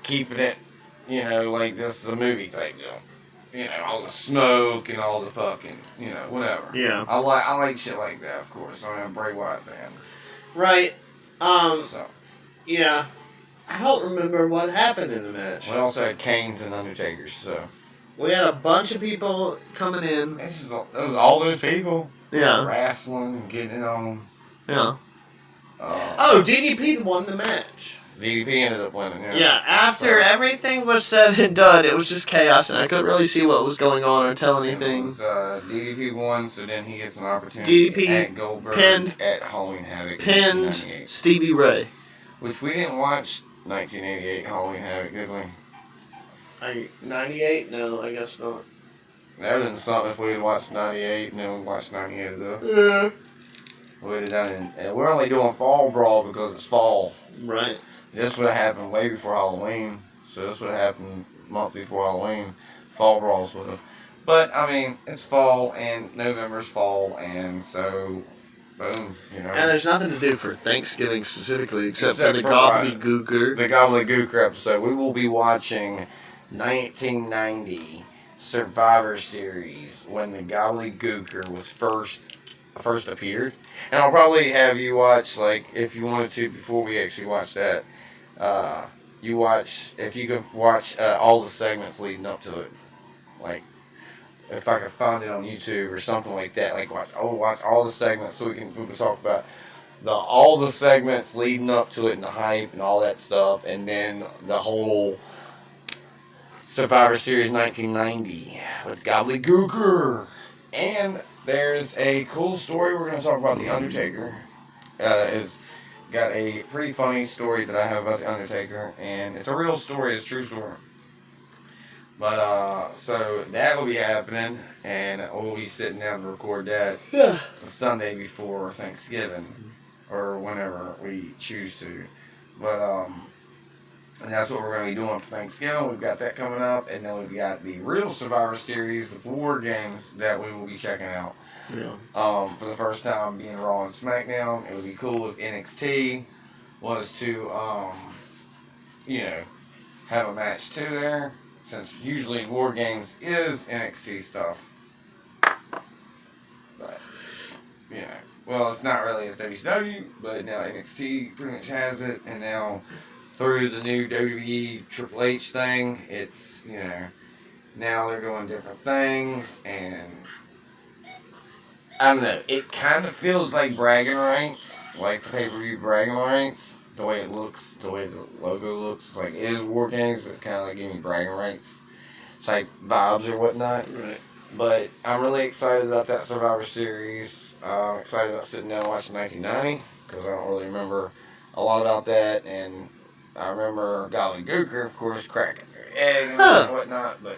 keeping it, you know, like this is a movie type deal. You know, all the smoke and all the fucking, you know, whatever. Yeah. I like shit like that, of course. I'm a Bray Wyatt fan. Right. So. Yeah. I don't remember what happened in the match. We also had Kane's and Undertaker's, so. We had a bunch of people coming in. It was all those people. Yeah. Wrestling and getting it on. Yeah. DDP won the match. DDP ended up winning, yeah. Yeah, after everything was said and done, it was just chaos, and I couldn't really see what was going on or tell anything. It was, DDP won, so then he gets an opportunity DDP at Goldberg pinned, at Halloween Havoc pinned Stevie Ray. Which we didn't watch 1988 Halloween Havoc, did we? 98? No, I guess not. That would have been something if we had watched 98 and then we watched 98 though. Yeah. We would have done it. And we're only doing Fall Brawl because it's fall. Right. This would have happened way before Halloween. So this would have happened a month before Halloween. Fall Brawls would have. But, I mean, it's fall and November's fall and so, boom, you know. And there's nothing to do for Thanksgiving specifically except for the Gobbledygooker. The Gobbledygooker episode. We will be watching 1990 Survivor Series when the Gobbledygooker was first appeared. And I'll probably have you watch, like, if you wanted to, before we actually watch that, if you could watch all the segments leading up to it. Like, if I could find it on YouTube or something like that, like, watch all the segments so we can talk about all the segments leading up to it and the hype and all that stuff, and then the whole Survivor Series 1990 with Gobbledygooker. And there's a cool story we're going to talk about The Undertaker. It's got a pretty funny story that I have about The Undertaker, and it's a real story, it's a true story. But, so that will be happening, and we'll be sitting down to record that the Sunday before Thanksgiving, or whenever we choose to. But, and that's what we're going to be doing for Thanksgiving. We've got that coming up, and then we've got the real Survivor Series with War Games that we will be checking out. Yeah. For the first time being Raw and SmackDown. It would be cool if NXT was to, have a match too there, since usually War Games is NXT stuff. But, well, it's not really as WCW, but now NXT pretty much has it, and now through the new WWE Triple H thing, it's, now they're doing different things, and I don't know, it kind of feels like bragging rights, like the pay-per-view bragging rights, the way it looks, the way the logo looks, like it is War Games, but it's kind of like giving me bragging rights type vibes or whatnot. Right. But I'm really excited about that Survivor Series. I'm excited about sitting down and watching 1990, because I don't really remember a lot about that, and I remember Gobbledygooker, of course, cracking their egg and whatnot, but...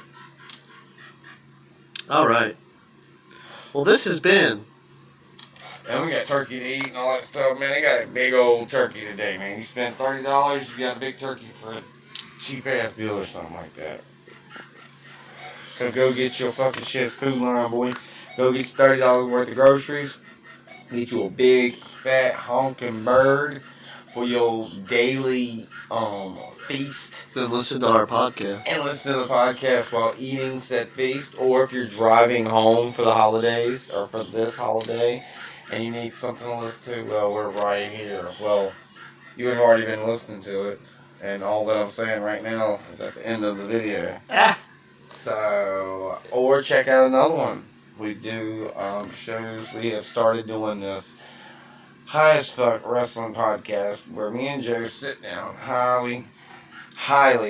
Alright. Well, this has been... And we got turkey to eat and all that stuff. Man, they got a big old turkey today, man. You spend $30, you got a big turkey for a cheap-ass deal or something like that. So go get your fucking shit's food line, boy. Go get your $30 worth of groceries. Get you a big, fat, honking bird for your daily feast. Then listen to our podcast. And listen to the podcast while eating said feast. Or if you're driving home for the holidays, or for this holiday, and you need something to listen to, well, we're right here. Well, you have already been listening to it. And all that I'm saying right now is at the end of the video. So, or check out another one. We do shows. We have started doing this High as Fuck Wrestling podcast where me and Joe sit down highly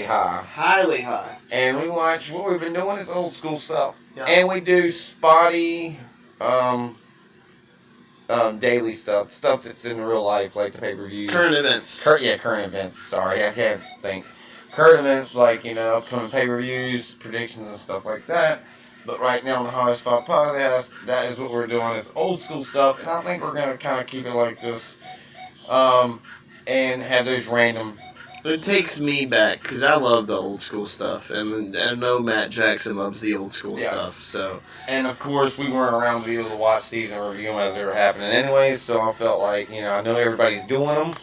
high. And we watch, what we've been doing is old school stuff. Yeah. And we do spotty daily stuff that's in real life, like the pay-per-views. Current events. Current events. Sorry, I can't think. Current events like, upcoming pay-per-views, predictions and stuff like that. But right now on the High as Fuck podcast, that is what we're doing. It's old school stuff, and I think we're going to kind of keep it like this. And have those random... It takes me back, because I love the old school stuff, and I know Matt Jackson loves the old school stuff, so... And, of course, we weren't around to be able to watch these and review them as they were happening anyways, so I felt like, I know everybody's doing them,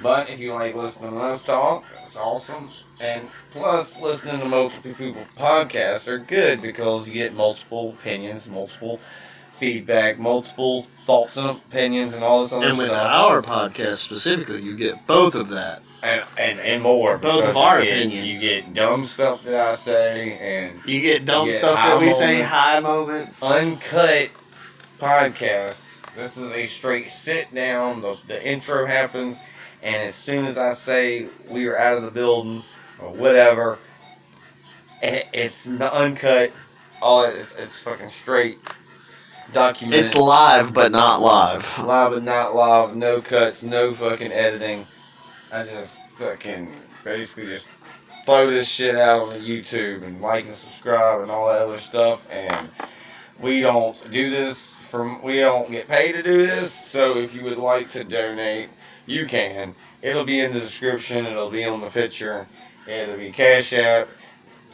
but if you like listening to us talk, it's awesome. And plus, listening to multiple people podcasts are good because you get multiple opinions, multiple feedback, multiple thoughts and opinions, and all this other stuff. And with our podcast specifically, you get both of that. And more. Both of our opinions. You get dumb stuff that I say, and you get dumb stuff that we say, high moments. Uncut podcasts. This is a straight sit down. The intro happens, and as soon as I say we are out of the building, or whatever, it's uncut. It's fucking straight documented. It's live but not live. Live but not live. No cuts. No fucking editing. I just fucking basically just throw this shit out on YouTube and like and subscribe and all that other stuff. And we don't do this we don't get paid to do this. So if you would like to donate, you can. It'll be in the description. It'll be on the picture. It'll be Cash App,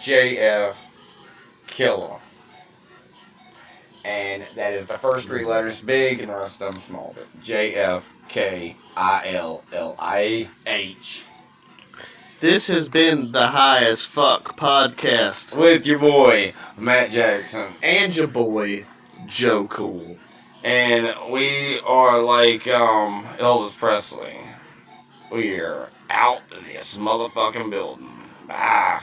JF, Killer. And that is the first three letters big and the rest of them small. But JFKILLIH. This has been the High as Fuck podcast. With your boy, Matt Jackson. And your boy, Joe Cool. And we are like Elvis Presley. We are out of this motherfucking building. Bye.